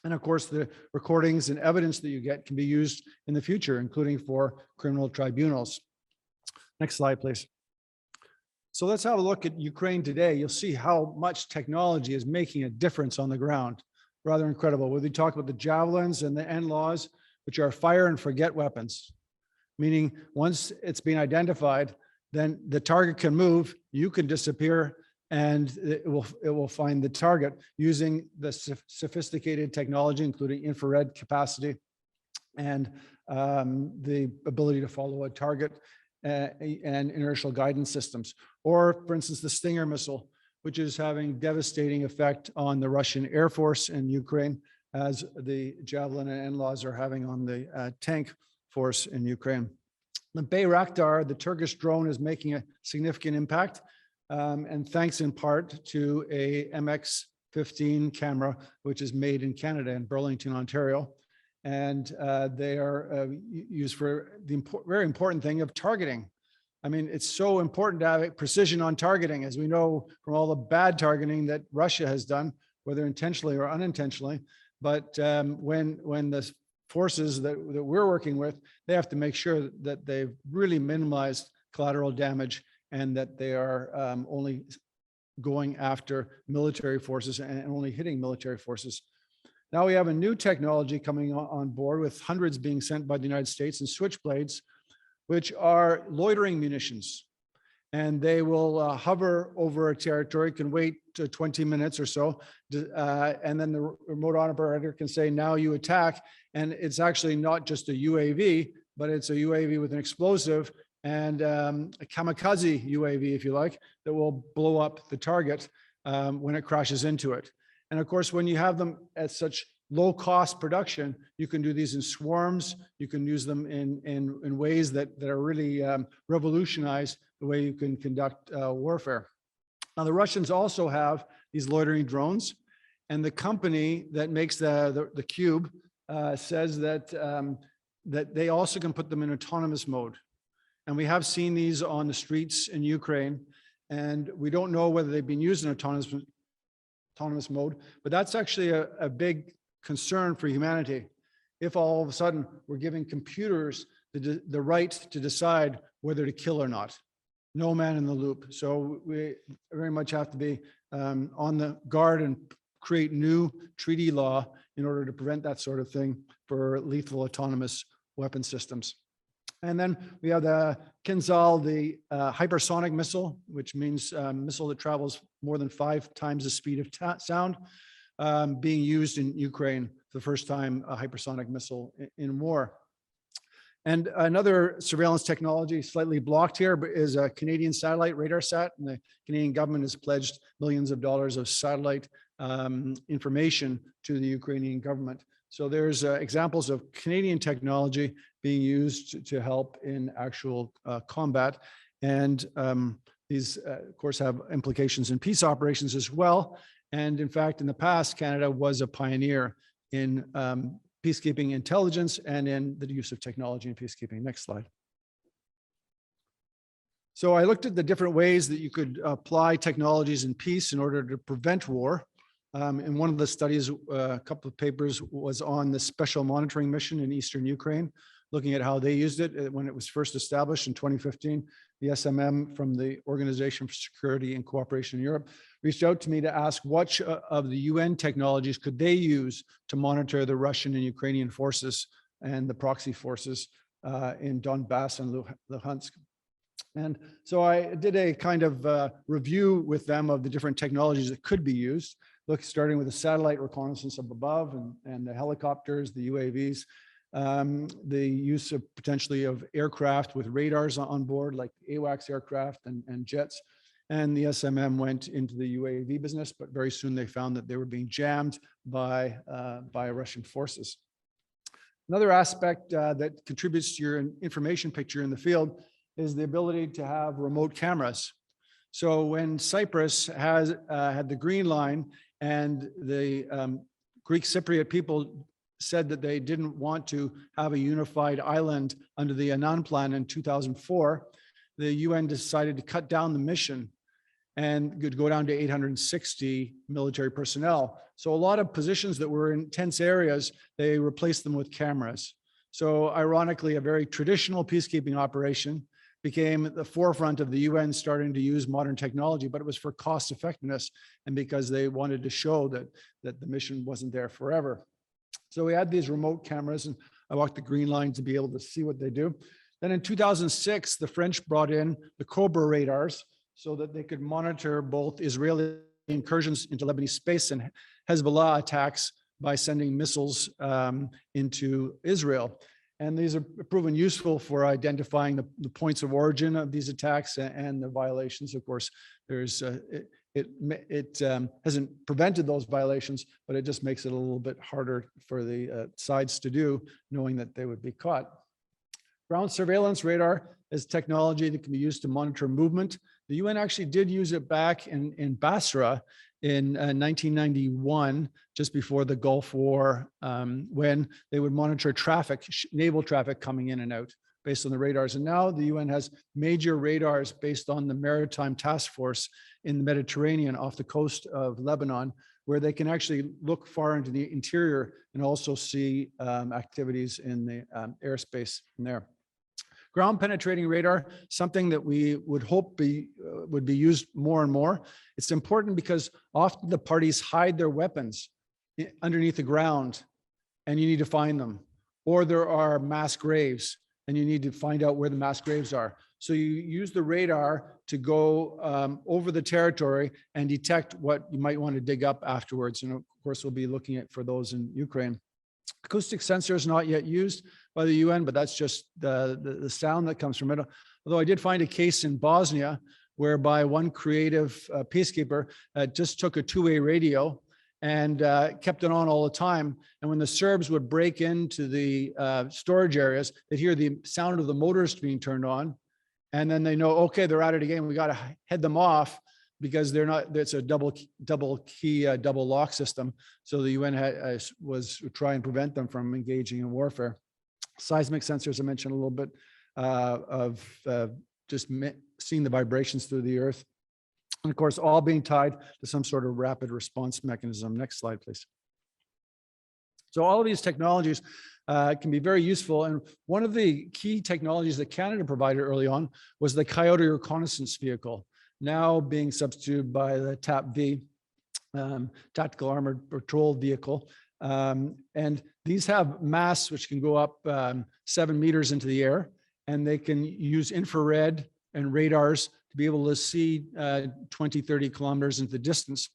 And of course, the recordings and evidence that you get can be used in the future, including for criminal tribunals. Next slide, please. So let's have a look at Ukraine today. You'll see how much technology is making a difference on the ground. Rather incredible. When we talk about the javelins and the NLAWs, which are fire and forget weapons, meaning once it's been identified, then the target can move, you can disappear, and it will find the target using the sophisticated technology, including infrared capacity and the ability to follow a target and inertial guidance systems. Or, for instance, the Stinger missile, which is having devastating effect on the Russian Air Force in Ukraine, as the Javelin and NLAWs are having on the tank force in Ukraine. The Bayraktar, the Turkish drone, is making a significant impact, and thanks in part to a MX-15 camera, which is made in Canada in Burlington, Ontario. And they are used for the very important thing of targeting. I mean, it's so important to have precision on targeting, as we know from all the bad targeting that Russia has done, whether intentionally or unintentionally. But when the forces that we're working with, they have to make sure that they've really minimized collateral damage and that they are only going after military forces and only hitting military forces. Now we have a new technology coming on board with hundreds being sent by the United States and switchblades, which are loitering munitions. And they will hover over a territory, can wait 20 minutes or so, and then the remote operator can say, now you attack. And it's actually not just a UAV, but it's a UAV with an explosive and a kamikaze UAV, if you like, that will blow up the target when it crashes into it. And of course, when you have them at such low cost production, you can do these in swarms. You can use them in ways that are really revolutionize the way you can conduct warfare. Now, the Russians also have these loitering drones, and the company that makes the cube says that that they also can put them in autonomous mode. And we have seen these on the streets in Ukraine, and we don't know whether they've been used in autonomous mode, but that's actually a big concern for humanity. If all of a sudden we're giving computers the right to decide whether to kill or not, no man in the loop. So we very much have to be on the guard and create new treaty law in order to prevent that sort of thing for lethal autonomous weapon systems. And then we have the Kinzhal, the hypersonic missile, which means a missile that travels more than 5 times the speed of sound, being used in Ukraine for the first time, a hypersonic missile in war. And another surveillance technology slightly blocked here, but is a Canadian satellite, RadarSat, and the Canadian government has pledged millions of dollars of satellite information to the Ukrainian government. So there's examples of Canadian technology being used to help in actual combat. And these, of course, have implications in peace operations as well. And in fact, in the past, Canada was a pioneer in peacekeeping intelligence and in the use of technology in peacekeeping. Next slide. So I looked at the different ways that you could apply technologies in peace in order to prevent war. And one of the studies, a couple of papers, was on the special monitoring mission in Eastern Ukraine, looking at how they used it when it was first established in 2015. The SMM from the Organization for Security and Cooperation in Europe reached out to me to ask what of the UN technologies could they use to monitor the Russian and Ukrainian forces and the proxy forces in Donbass and Luhansk. And so I did a kind of review with them of the different technologies that could be used, starting with the satellite reconnaissance up above and the helicopters, the UAVs, the use of potentially of aircraft with radars on board, like AWACS aircraft and jets. And the SMM went into the UAV business, but very soon they found that they were being jammed by Russian forces. Another aspect that contributes to your information picture in the field is the ability to have remote cameras. So when Cyprus had the Green Line and the Greek Cypriot people said that they didn't want to have a unified island under the Annan Plan in 2004, the UN decided to cut down the mission and could go down to 860 military personnel. So a lot of positions that were in tense areas, they replaced them with cameras. So ironically, a very traditional peacekeeping operation became at the forefront of the UN starting to use modern technology, but it was for cost effectiveness and because they wanted to show that the mission wasn't there forever. So we had these remote cameras, and I walked the Green Line to be able to see what they do. Then in 2006, the French brought in the Cobra radars so that they could monitor both Israeli incursions into Lebanese space and Hezbollah attacks by sending missiles into Israel. And these are proven useful for identifying the points of origin of these attacks and the violations. Of course, there's it hasn't prevented those violations, but it just makes it a little bit harder for the sides to do, knowing that they would be caught. Ground surveillance radar is technology that can be used to monitor movement. The UN actually did use it back in Basra in 1991, just before the Gulf War, when they would monitor traffic, naval traffic coming in and out based on the radars. And now the UN has major radars based on the Maritime Task Force in the Mediterranean off the coast of Lebanon, where they can actually look far into the interior and also see activities in the airspace in there. Ground penetrating radar, something that we would hope would be used more and more. It's important because often the parties hide their weapons underneath the ground and you need to find them. Or there are mass graves and you need to find out where the mass graves are. So you use the radar to go over the territory and detect what you might want to dig up afterwards. And of course, we'll be looking at for those in Ukraine. Acoustic sensors not yet used by the UN, but that's just the sound that comes from it. Although I did find a case in Bosnia whereby one creative peacekeeper just took a two-way radio and kept it on all the time. And when the Serbs would break into the storage areas, they'd hear the sound of the motors being turned on. And then they know, okay, they're at it again. We got to head them off because they're not, it's a double lock system. So the UN was trying to prevent them from engaging in warfare. Seismic sensors, I mentioned a little bit of just seeing the vibrations through the earth. And of course, all being tied to some sort of rapid response mechanism. Next slide, please. So all of these technologies can be very useful. And one of the key technologies that Canada provided early on was the Coyote reconnaissance vehicle, now being substituted by the TAP-V, Tactical Armored Patrol Vehicle. And these have masts which can go up 7 meters into the air, and they can use infrared and radars to be able to see 20, 30 kilometers into the distance.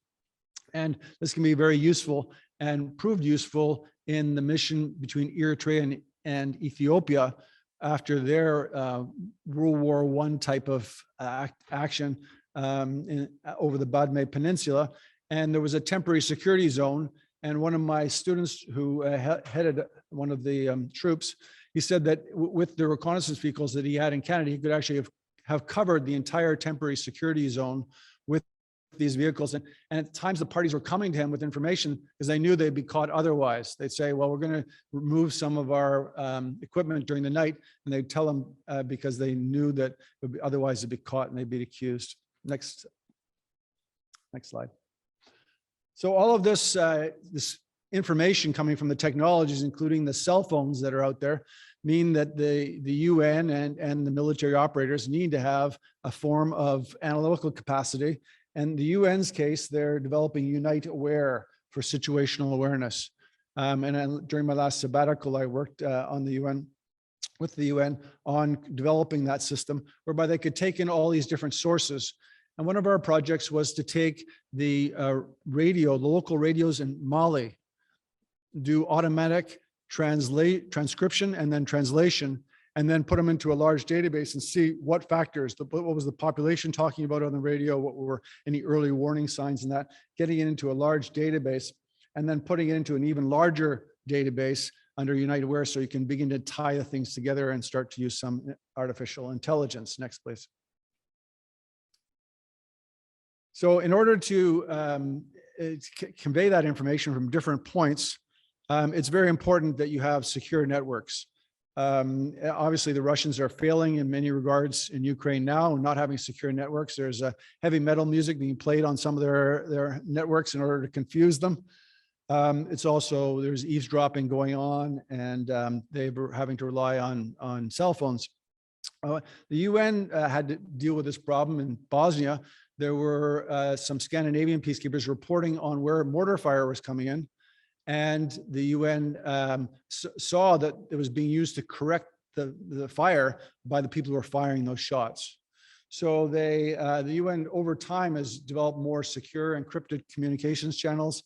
And this can be very useful and proved useful in the mission between Eritrea and Ethiopia after their World War I type of action over the Badme Peninsula. And there was a temporary security zone. And one of my students who headed one of the troops, he said that with the reconnaissance vehicles that he had in Canada, he could actually have covered the entire temporary security zone with these vehicles. And at times the parties were coming to him with information because they knew they'd be caught otherwise. They'd say, well, we're going to remove some of our equipment during the night. And they'd tell them because they knew that otherwise they'd be caught and they'd be accused. Next slide. So all of this, this information coming from the technologies, including the cell phones that are out there, mean that the UN and the military operators need to have a form of analytical capacity. And the UN's case, they're developing Unite Aware for situational awareness. During my last sabbatical, I worked with the UN on developing that system, whereby they could take in all these different sources. And one of our projects was to take the local radios in Mali, do automatic transcription and then translation, and then put them into a large database and see what factors, what was the population talking about on the radio, what were any early warning signs and that, getting it into a large database, and then putting it into an even larger database under Unite Aware so you can begin to tie the things together and start to use some artificial intelligence. Next, please. So in order to convey that information from different points, it's very important that you have secure networks. Obviously, the Russians are failing in many regards in Ukraine now, not having secure networks. There's heavy metal music being played on some of their networks in order to confuse them. It's also, there's eavesdropping going on, and they were having to rely on cell phones. The UN had to deal with this problem in Bosnia. There were some Scandinavian peacekeepers reporting on where mortar fire was coming in. And the UN saw that it was being used to correct the fire by the people who were firing those shots. So the UN over time has developed more secure encrypted communications channels,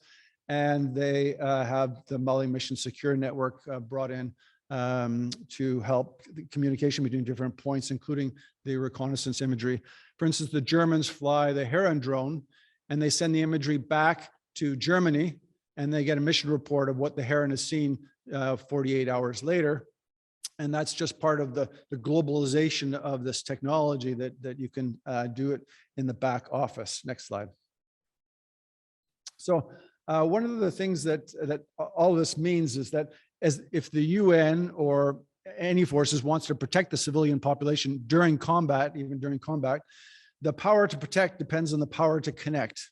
and they have the Mali Mission Secure Network brought in to help the communication between different points, including the reconnaissance imagery. For instance, the Germans fly the Heron drone and they send the imagery back to Germany, and they get a mission report of what the Heron has seen 48 hours later. And that's just part of the globalization of this technology that you can do it in the back office. Next slide. So one of the things that all of this means is that if the UN or any forces wants to protect the civilian population during combat, even during combat. The power to protect depends on the power to connect.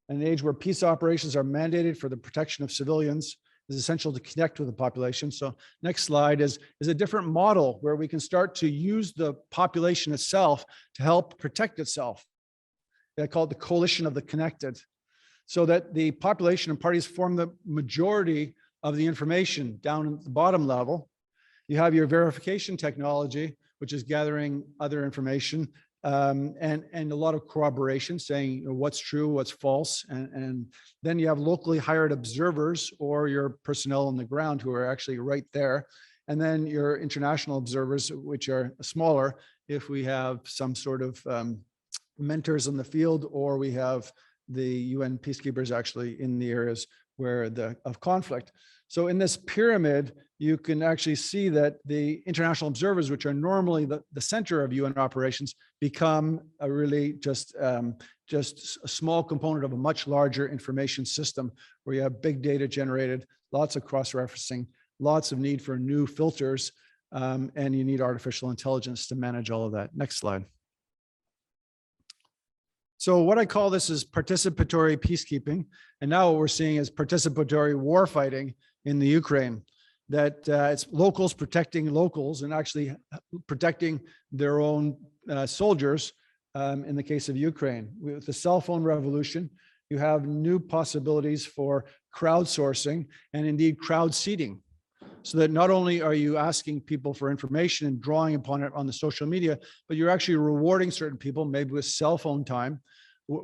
In an age where peace operations are mandated for the protection of civilians, it is essential to connect with the population. So next slide is a different model where we can start to use the population itself to help protect itself. I call it the coalition of the connected, so that the population and parties form the majority of the information down at the bottom level. You have your verification technology, which is gathering other information, and a lot of corroboration, saying what's true, what's false. And then you have locally hired observers or your personnel on the ground who are actually right there. And then your international observers, which are smaller, if we have some sort of mentors in the field, or we have the UN peacekeepers actually in the areas where of conflict. So in this pyramid, you can actually see that the international observers, which are normally the center of UN operations, become a really just a small component of a much larger information system where you have big data generated, lots of cross-referencing, lots of need for new filters, and you need artificial intelligence to manage all of that. Next slide. So what I call this is participatory peacekeeping. And now what we're seeing is participatory warfighting in the Ukraine, that it's locals protecting locals and actually protecting their own soldiers in the case of Ukraine. With the cell phone revolution, you have new possibilities for crowdsourcing and indeed crowd seeding. So that not only are you asking people for information and drawing upon it on the social media, but you're actually rewarding certain people, maybe with cell phone time,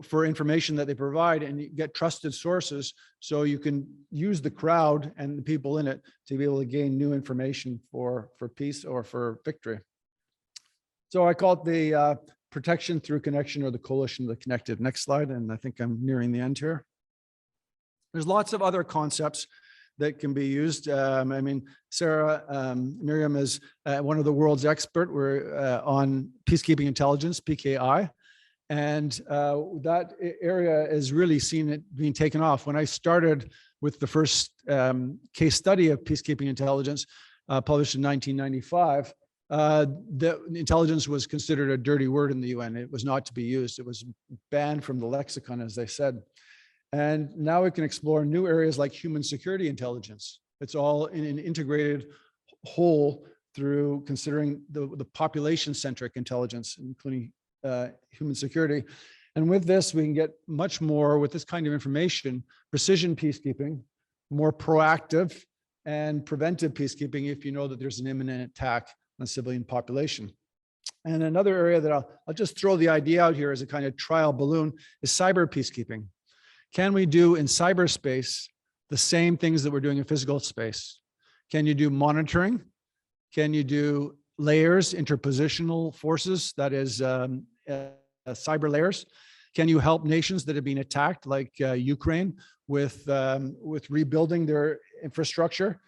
for information that they provide, and you get trusted sources. So you can use the crowd and the people in it to be able to gain new information for peace or for victory. So I call it the protection through connection, or the coalition of the connected. Next slide, and I think I'm nearing the end here. There's lots of other concepts that can be used. I mean, Sarah-Myriam is one of the world's expert. We're on peacekeeping intelligence, PKI. And that area is really seen it being taken off. When I started with the first case study of peacekeeping intelligence, published in 1995, the intelligence was considered a dirty word in the UN. It was not to be used. It was banned from the lexicon, as they said. And now we can explore new areas like human security intelligence. It's all in an integrated whole through considering the population-centric intelligence, including human security. And with this, we can get much more with this kind of information, precision peacekeeping, more proactive and preventive peacekeeping if you know that there's an imminent attack on a civilian population. And another area that I'll just throw the idea out here as a kind of trial balloon is cyber peacekeeping. Can we do in cyberspace the same things that we're doing in physical space? Can you do monitoring? Can you do layers, interpositional forces, that is cyber layers? Can you help nations that have been attacked, like Ukraine, with rebuilding their infrastructure?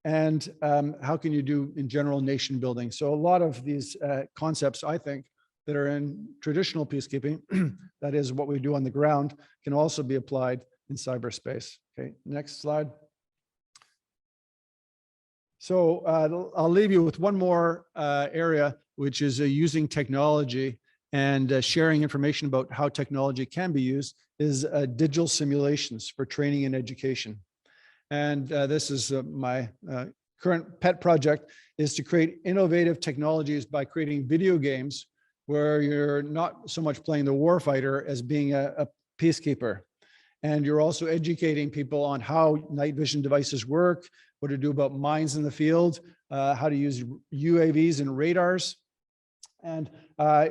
And how can you do in general nation building? So a lot of these concepts, I think, that are in traditional peacekeeping, that is what we do on the ground, can also be applied in cyberspace. Okay, next slide. So I'll leave you with one more area, which is using technology and sharing information about how technology can be used, is digital simulations for training and education. And this is my current pet project, is to create innovative technologies by creating video games where you're not so much playing the warfighter as being a peacekeeper. And you're also educating people on how night vision devices work, what to do about mines in the field, how to use UAVs and radars. And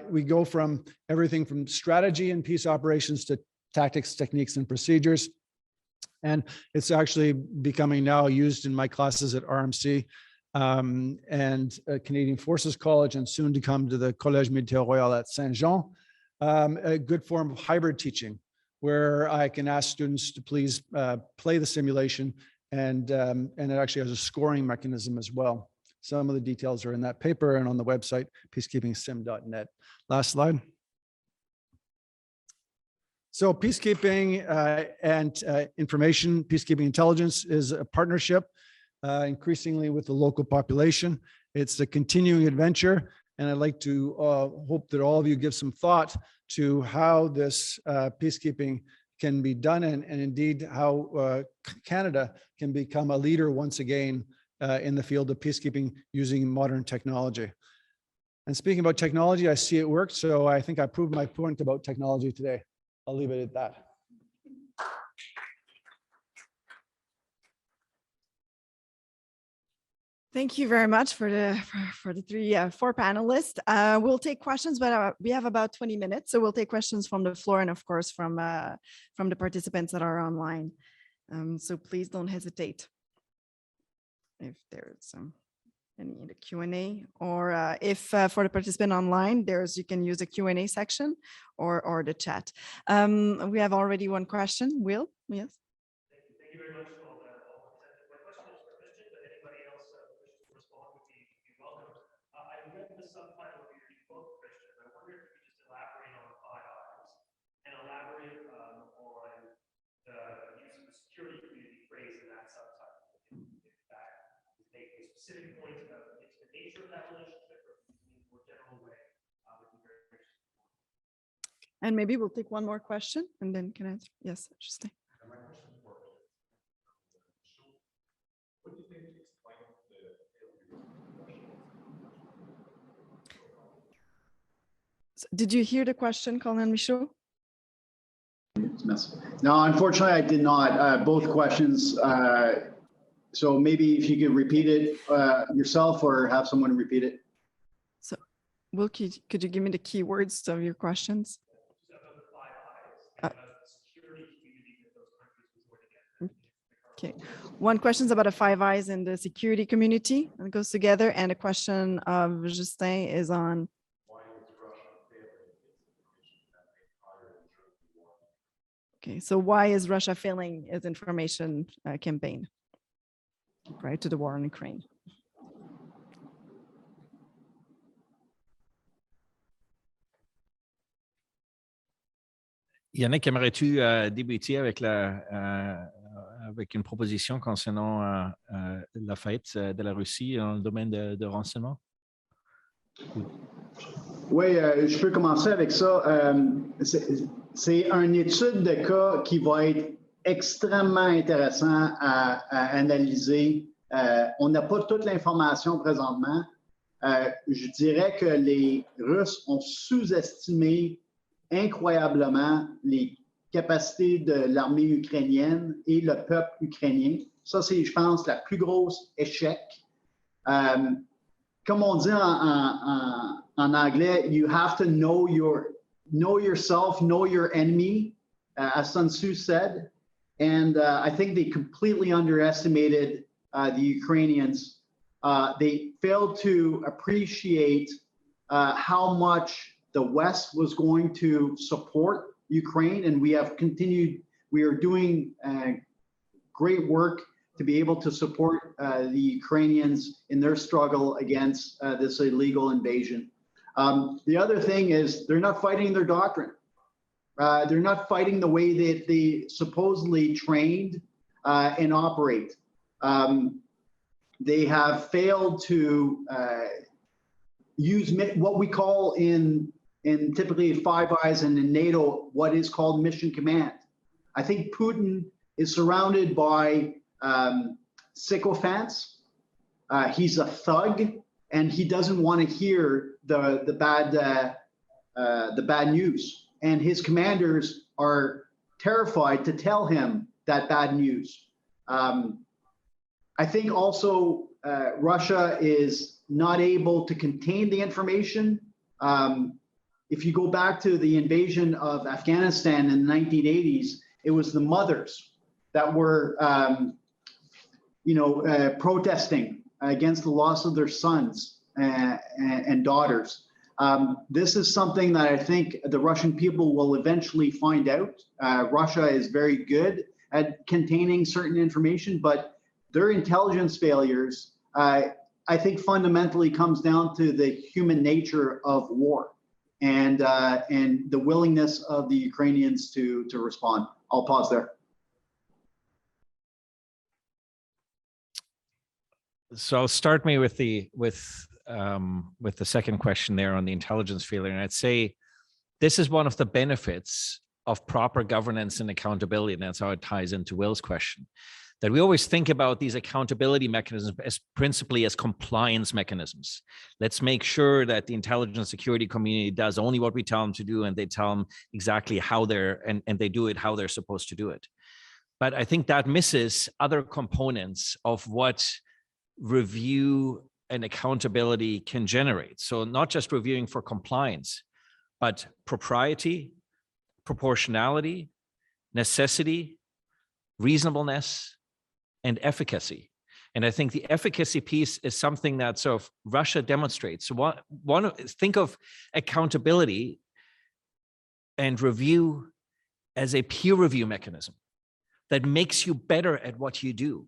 we go from everything from strategy and peace operations to tactics, techniques, and procedures. And it's actually becoming now used in my classes at RMC and Canadian Forces College, and soon to come to the Collège Militaire Royal at Saint-Jean, a good form of hybrid teaching, where I can ask students to please play the simulation, and it actually has a scoring mechanism as well. Some of the details are in that paper and on the website, peacekeepingsim.net. Last slide. So peacekeeping and information, peacekeeping intelligence is a partnership increasingly with the local population. It's a continuing adventure, and I'd like to hope that all of you give some thought to how this peacekeeping can be done, and indeed how Canada can become a leader once again in the field of peacekeeping using modern technology. And speaking about technology, I see it worked, so I think I proved my point about technology today. I'll leave it at that. Thank you very much for the four panelists. We'll take questions, but we have about 20 minutes, so we'll take questions from the floor and of course from the participants that are online. So please don't hesitate if there's any in the Q&A, or if for the participant online, you can use the Q&A section or the chat. We have already one question. Will? Yes. Thank you very much for all the presented. My question is for Christian, but anybody else who wishes to respond would be welcome. I read the subtitle of your book, Christian. I wonder if you could just elaborate on the 5 I's and elaborate on the use of the security community phrase in that subtitle. If that is making a specific point about the nature of that relationship, or in a more general way, would be very interesting. And maybe we'll take one more question and then can I answer? Yes, interesting. My question for what do you think explains the Did you hear the question, Colonel Michaud? No, unfortunately, I did not. Both questions. So maybe if you could repeat it yourself or have someone repeat it. So, Will, could you give me the keywords of your questions? Okay, one question is about the 5 Eyes in the security community, and it goes together, and a question of Justin is on okay, so why is Russia failing its information campaign prior to the war in Ukraine? Yannick, aimerais-tu débuter avec avec une proposition concernant la faillite de la Russie dans le domaine de renseignement? Oui, je peux commencer avec ça. C'est une étude de cas qui va être extrêmement intéressant à analyser. On n'a pas toute l'information présentement. Je dirais que les Russes ont sous-estimé incroyablement les capacités de l'armée ukrainienne et le peuple ukrainien. Ça, c'est, je pense, la plus grosse échec. Comme on dit en anglais, you have to know yourself, know your enemy, as Sun Tzu said. And I think they completely underestimated the Ukrainians. They failed to appreciate how much the West was going to support Ukraine, and we are doing great work to be able to support the Ukrainians in their struggle against this illegal invasion. The other thing is they're not fighting their doctrine. They're not fighting the way that they supposedly trained and operate. They have failed to use what we call in typically 5 Eyes and in NATO, what is called mission command. I think Putin is surrounded by sycophants. He's a thug, and he doesn't want to hear the bad news. And his commanders are terrified to tell him that bad news. I think also Russia is not able to contain the information. If you go back to the invasion of Afghanistan in the 1980s, it was the mothers that were, protesting against the loss of their sons and daughters. This is something that I think the Russian people will eventually find out. Russia is very good at containing certain information, but their intelligence failures, I think fundamentally comes down to the human nature of war and the willingness of the Ukrainians to respond. I'll pause there. So I'll start me with the second question there on the intelligence failure, and I'd say this is one of the benefits of proper governance and accountability, and that's how it ties into Will's question. That we always think about these accountability mechanisms as principally as compliance mechanisms. Let's make sure that the intelligence security community does only what we tell them to do, and they tell them exactly how and they do it how they're supposed to do it. But I think that misses other components of what review and accountability can generate. So not just reviewing for compliance, but propriety, proportionality, necessity, reasonableness, and efficacy. And I think the efficacy piece is something that sort of Russia demonstrates. So think of accountability and review as a peer review mechanism that makes you better at what you do.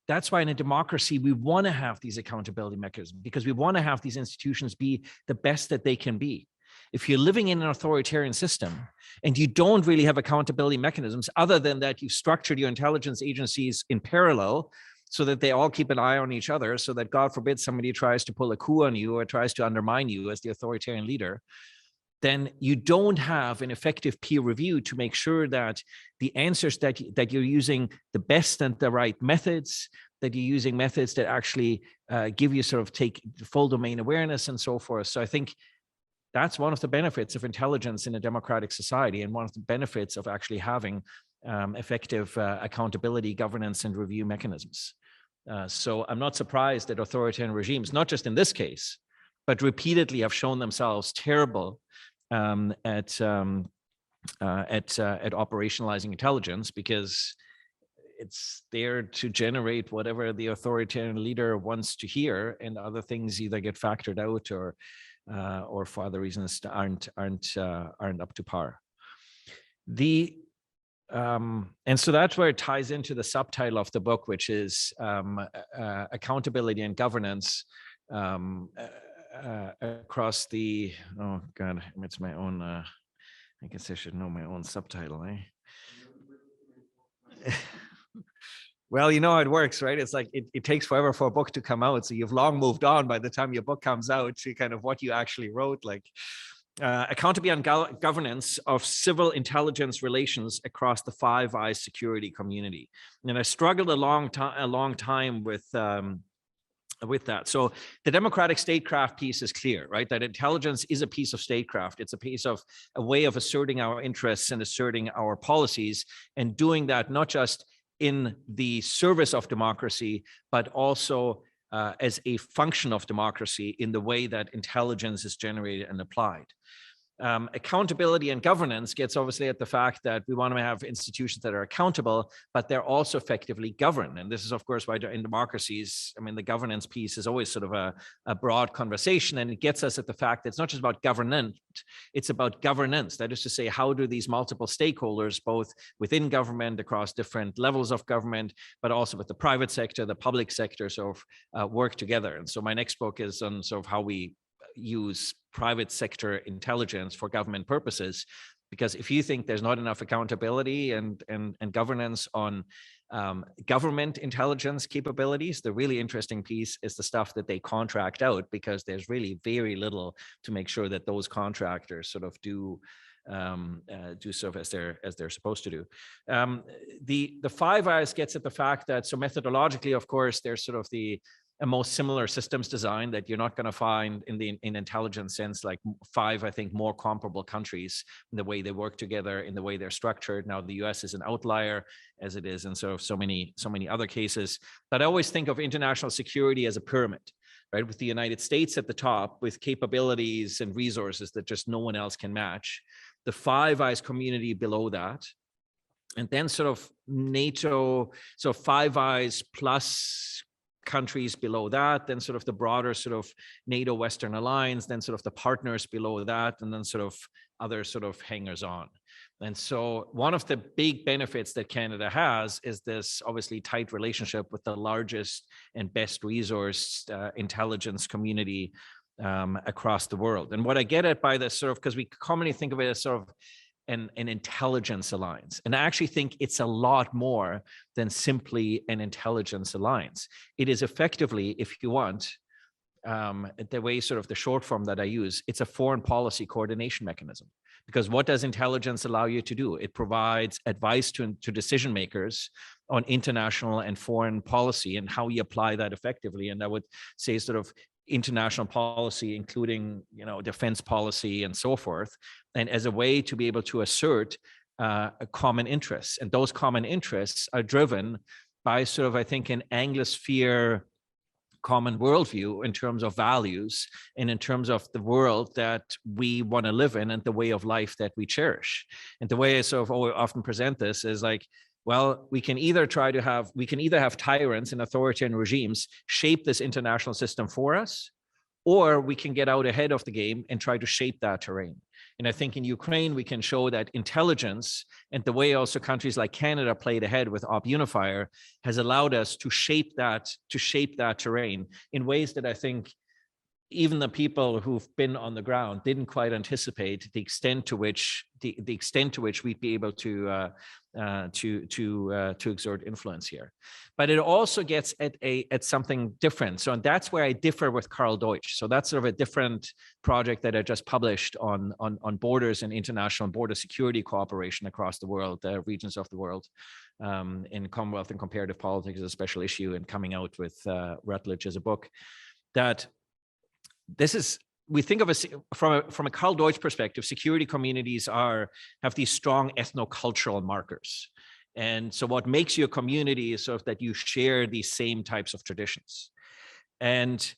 That's why in a democracy, we want to have these accountability mechanisms, because we want to have these institutions be the best that they can be. If you're living in an authoritarian system and you don't really have accountability mechanisms, other than that you've structured your intelligence agencies in parallel so that they all keep an eye on each other, so that God forbid somebody tries to pull a coup on you or tries to undermine you as the authoritarian leader, then you don't have an effective peer review to make sure that the answers that you're using the best and the right methods, that you're using methods that actually give you sort of take full domain awareness and so forth. So I think that's one of the benefits of intelligence in a democratic society, and one of the benefits of actually having effective accountability, governance, and review mechanisms. So I'm not surprised that authoritarian regimes, not just in this case, but repeatedly have shown themselves terrible at operationalizing intelligence, because it's there to generate whatever the authoritarian leader wants to hear, and other things either get factored out or for other reasons aren't up to par. And so that's where it ties into the subtitle of the book, which is accountability and governance across the, oh God, it's my own, I guess I should know my own subtitle, eh? Well, you know how it works, right? It's like it takes forever for a book to come out. So you've long moved on by the time your book comes out to kind of what you actually wrote, like accountability and governance of civil intelligence relations across the Five Eyes security community. And I struggled a long time with that. So the democratic statecraft piece is clear, right? That intelligence is a piece of statecraft. It's a piece of a way of asserting our interests and asserting our policies, and doing that not just in the service of democracy, but also as a function of democracy in the way that intelligence is generated and applied. Accountability and governance gets obviously at the fact that we want to have institutions that are accountable, but they're also effectively governed. And this is, of course, why in democracies, I mean, the governance piece is always sort of a broad conversation, and it gets us at the fact that it's not just about governance, it's about governance. That is to say, how do these multiple stakeholders, both within government, across different levels of government, but also with the private sector, the public sector, sort of work together. And so my next book is on sort of how we use private sector intelligence for government purposes, because if you think there's not enough accountability and governance on government intelligence capabilities, the really interesting piece is the stuff that they contract out, because there's really very little to make sure that those contractors sort of do sort of as they're supposed to do. The Five Eyes gets at the fact that, so methodologically, of course, there's sort of a most similar systems design that you're not going to find in intelligence sense, like five, I think, more comparable countries in the way they work together, in the way they're structured. Now, the US is an outlier, as it is in sort of so many other cases. But I always think of international security as a pyramid, right? With the United States at the top, with capabilities and resources that just no one else can match. The Five Eyes community below that. And then sort of NATO, so Five Eyes plus countries below that, then sort of the broader sort of NATO Western Alliance, then sort of the partners below that, and then sort of other sort of hangers on. And so one of the big benefits that Canada has is this obviously tight relationship with the largest and best resourced intelligence community across the world. And what I get at by this sort of, because we commonly think of it as sort of an intelligence alliance. And I actually think it's a lot more than simply an intelligence alliance. It is effectively, if you want, the way sort of the short form that I use, it's a foreign policy coordination mechanism. Because what does intelligence allow you to do? It provides advice to decision makers on international and foreign policy and how you apply that effectively. And I would say sort of international policy, including, you know, defense policy and so forth, and as a way to be able to assert a common interests. And those common interests are driven by sort of, I think, an Anglosphere common worldview in terms of values and in terms of the world that we want to live in and the way of life that we cherish. And the way I sort of often present this is like, well, we can either have tyrants and authoritarian regimes shape this international system for us, or we can get out ahead of the game and try to shape that terrain. And I think in Ukraine, we can show that intelligence and the way also countries like Canada played ahead with Op Unifier has allowed us to shape that terrain in ways that I think even the people who've been on the ground didn't quite anticipate the extent to which we'd be able to exert influence here. But it also gets at something different. So, and that's where I differ with Karl Deutsch. So that's sort of a different project that I just published on borders and international border security cooperation across the world, regions of the world, in Commonwealth and Comparative Politics as a special issue, and coming out with Rutledge as a book. That this is, we think of from a Karl Deutsch perspective, security communities have these strong ethnocultural markers. And so what makes you a community is sort of that you share these same types of traditions. And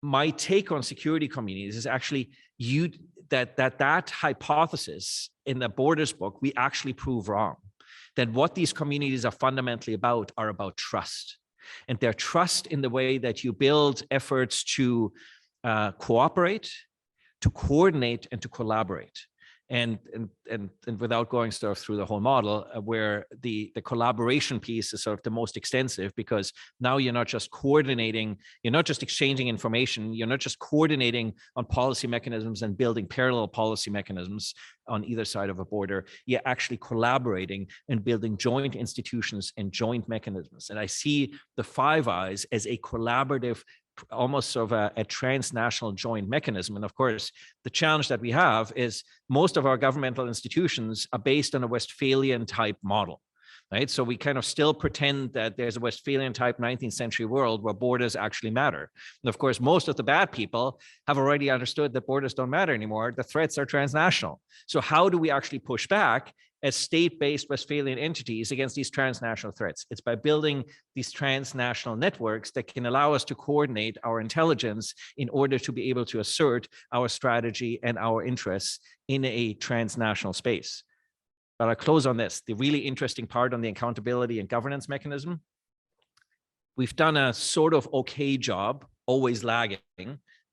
my take on security communities is actually that hypothesis in the Borders book, we actually prove wrong. That what these communities are fundamentally about are about trust. And their trust in the way that you build efforts to cooperate, to coordinate, and to collaborate. And without going sort of through the whole model, where the collaboration piece is sort of the most extensive, because now you're not just coordinating, you're not just exchanging information, you're not just coordinating on policy mechanisms and building parallel policy mechanisms on either side of a border, you're actually collaborating and building joint institutions and joint mechanisms. And I see the Five Eyes as a collaborative, almost sort of a transnational joint mechanism. And of course, the challenge that we have is most of our governmental institutions are based on a Westphalian type model, right? So we kind of still pretend that there's a Westphalian type 19th century world where borders actually matter. And of course, most of the bad people have already understood that borders don't matter anymore. The threats are transnational. So how do we actually push back as state-based Westphalian entities against these transnational threats? It's by building these transnational networks that can allow us to coordinate our intelligence in order to be able to assert our strategy and our interests in a transnational space. But I'll close on this. The really interesting part on the accountability and governance mechanism, we've done a sort of okay job, always lagging,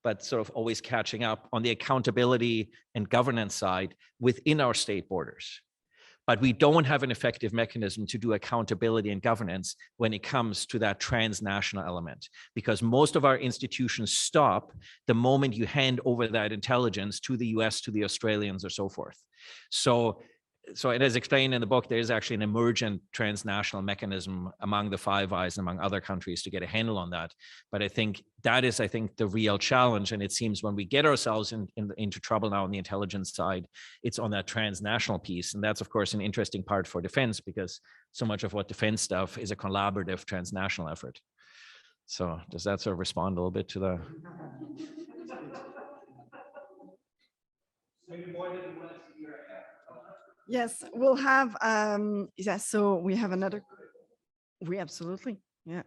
but sort of always catching up on the accountability and governance side within our state borders. But we don't have an effective mechanism to do accountability and governance when it comes to that transnational element, because most of our institutions stop the moment you hand over that intelligence to the US, to the Australians, or so forth. So it is explained in the book, there is actually an emergent transnational mechanism among the Five Eyes and among other countries to get a handle on that. But I think that is, the real challenge. And it seems when we get ourselves into trouble now on the intelligence side, it's on that transnational piece. And that's, of course, an interesting part for defense, because so much of what defense stuff is a collaborative transnational effort. So does that sort of respond a little bit to the... Maybe more than you want to see here. Yes, we'll have, so we have another, absolutely, yeah.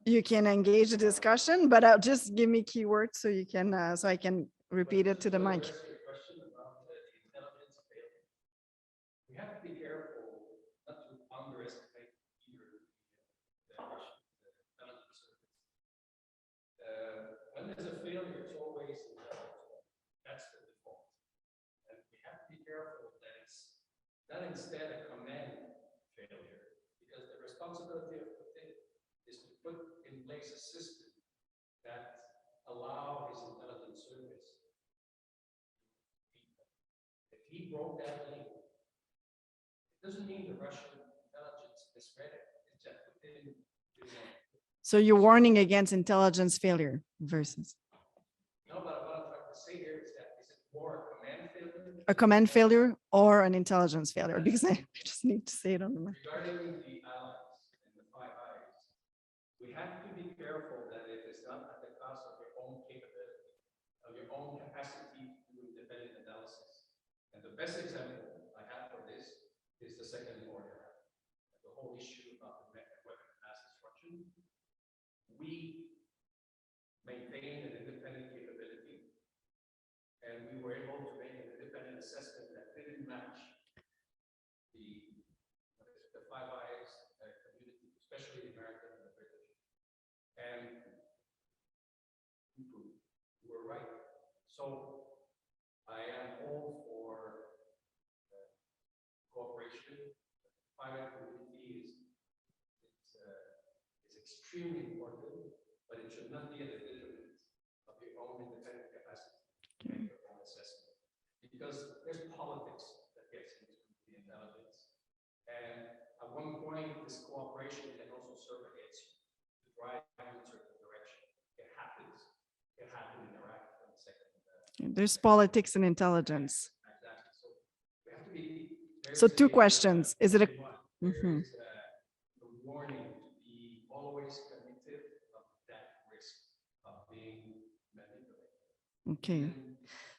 You can engage the discussion, but I'll just give me keywords so you can, so I can repeat it to the mic. We have to be careful not to underestimate either the Russian intelligence service. When there's a failure, it's always that's the default. And we have to be careful that it's not instead a command failure, because the responsibility of Putin is to put in place a system that allow his intelligence service broke that link. It doesn't mean the Russian intelligence misread it. It's just within. So you're warning against intelligence failure versus No, but what I'm trying to say here is that is it more a command failure? a command failure or an intelligence failure? Because I just need to say it on the mic. Regarding the allies and the Five Eyes, we have to be careful that it is not at the cost of your own capability, of your own capacity to do independent analysis. And the best example I have for this is the Second Order, the whole issue about the weapon of mass destruction. We maintained an independent capability, and we were able to make an independent assessment that didn't match the Five Eyes community, especially the American and the British. And we were right. So I am all for cooperation. The Five Eyes community is extremely important, but it should not be at the detriment of your own independent capacity to make your own assessment. Because there's politics that gets into the intelligence. And at one point, this cooperation can also serve against you to drive you in a certain direction. It happens. It happened in Iraq for the second. There's politics and intelligence. Exactly. So we have to be. So two questions. Is it a There is a warning to be always cognitive of that risk of being manipulated. okay?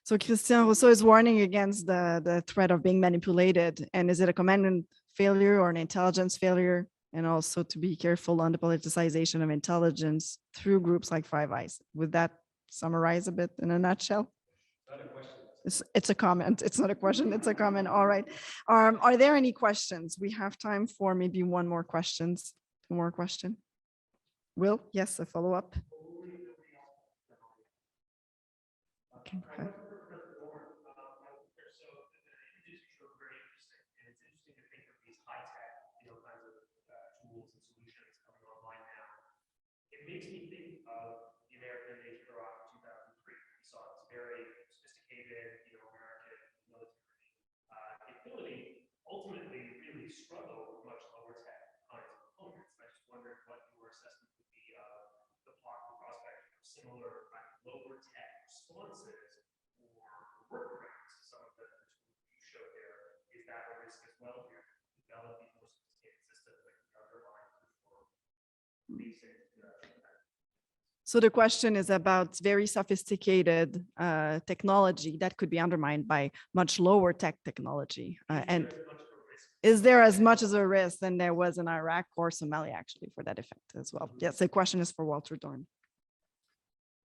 So Christian Rousseau is warning against the threat of being manipulated. And is it a command failure or an intelligence failure? And also to be careful on the politicization of intelligence through groups like Five Eyes. Would that summarize a bit in a nutshell? Not a question. It's a comment. It's not a question. It's a comment. All right. Are there any questions? We have time for maybe one more questions. Two more question. Will? Yes, a follow-up. Okay, go ahead. It makes me think of the American invasion of Iraq in 2003. We saw this very sophisticated, American military capability ultimately really struggle with much lower tech kinds of components. I just wondered what your assessment would be of the prospect of similar kind of lower tech responses or workarounds to some of the tools you showed there. Is that a risk as well here? Develop these more sophisticated systems that can undermine for basic. So the question is about very sophisticated technology that could be undermined by much lower tech technology. And is there as much as a risk than there was in Iraq or Somalia, actually, for that effect as well? Yes, the question is for Walter Dorn.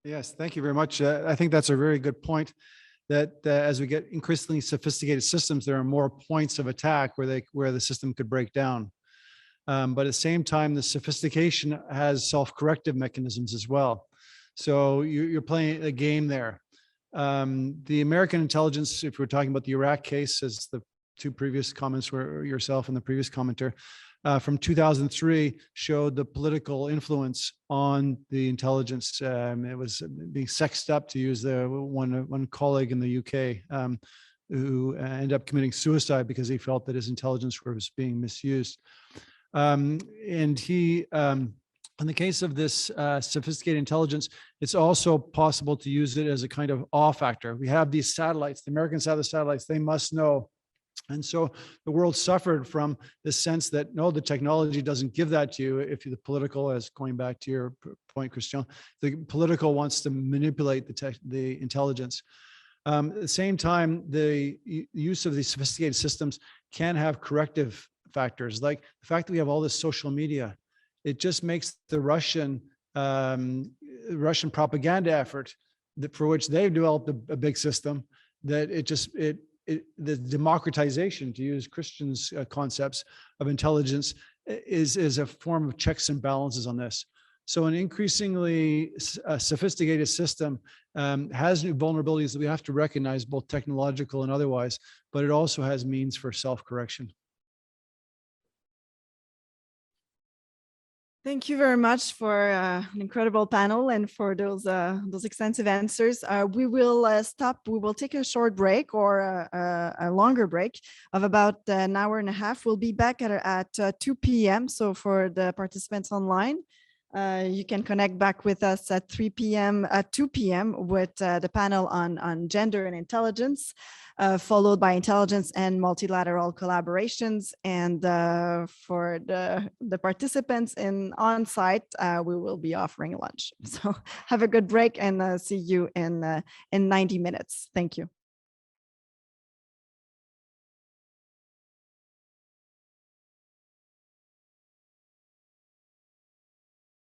Yes, thank you very much. I think that's a very good point, that as we get increasingly sophisticated systems, there are more points of attack where the system could break down. But at the same time, the sophistication has self-corrective mechanisms as well. So you're playing a game there. The American intelligence, if we're talking about the Iraq case, as the two previous comments were yourself and the previous commenter, from 2003 showed the political influence on the intelligence. It was being sexed up, to use the one colleague in the UK, who ended up committing suicide because he felt that his intelligence was being misused. And he, in the case of this sophisticated intelligence, it's also possible to use it as a kind of awe factor. We have these satellites, the Americans have the satellites, they must know. And so the world suffered from the sense that, no, the technology doesn't give that to you. If the political, as going back to your point, Christian, the political wants to manipulate the intelligence. At the same time, the use of these sophisticated systems can have corrective factors, like the fact that we have all this social media. It just makes the Russian propaganda effort, for which they've developed a big system, that the democratization, to use Christian's concepts of intelligence, is a form of checks and balances on this. So an increasingly sophisticated system has new vulnerabilities that we have to recognize, both technological and otherwise, but it also has means for self-correction. Thank you very much for an incredible panel and for those extensive answers. We will stop. We will take a short break or a longer break of about an hour and a half. We'll be back at 2 p.m. So for the participants online, you can connect back with us at 2 p.m. with the panel on gender and intelligence, followed by intelligence and multilateral collaborations. And for the participants on site, we will be offering lunch. So have a good break and see you in 90 minutes. Thank you.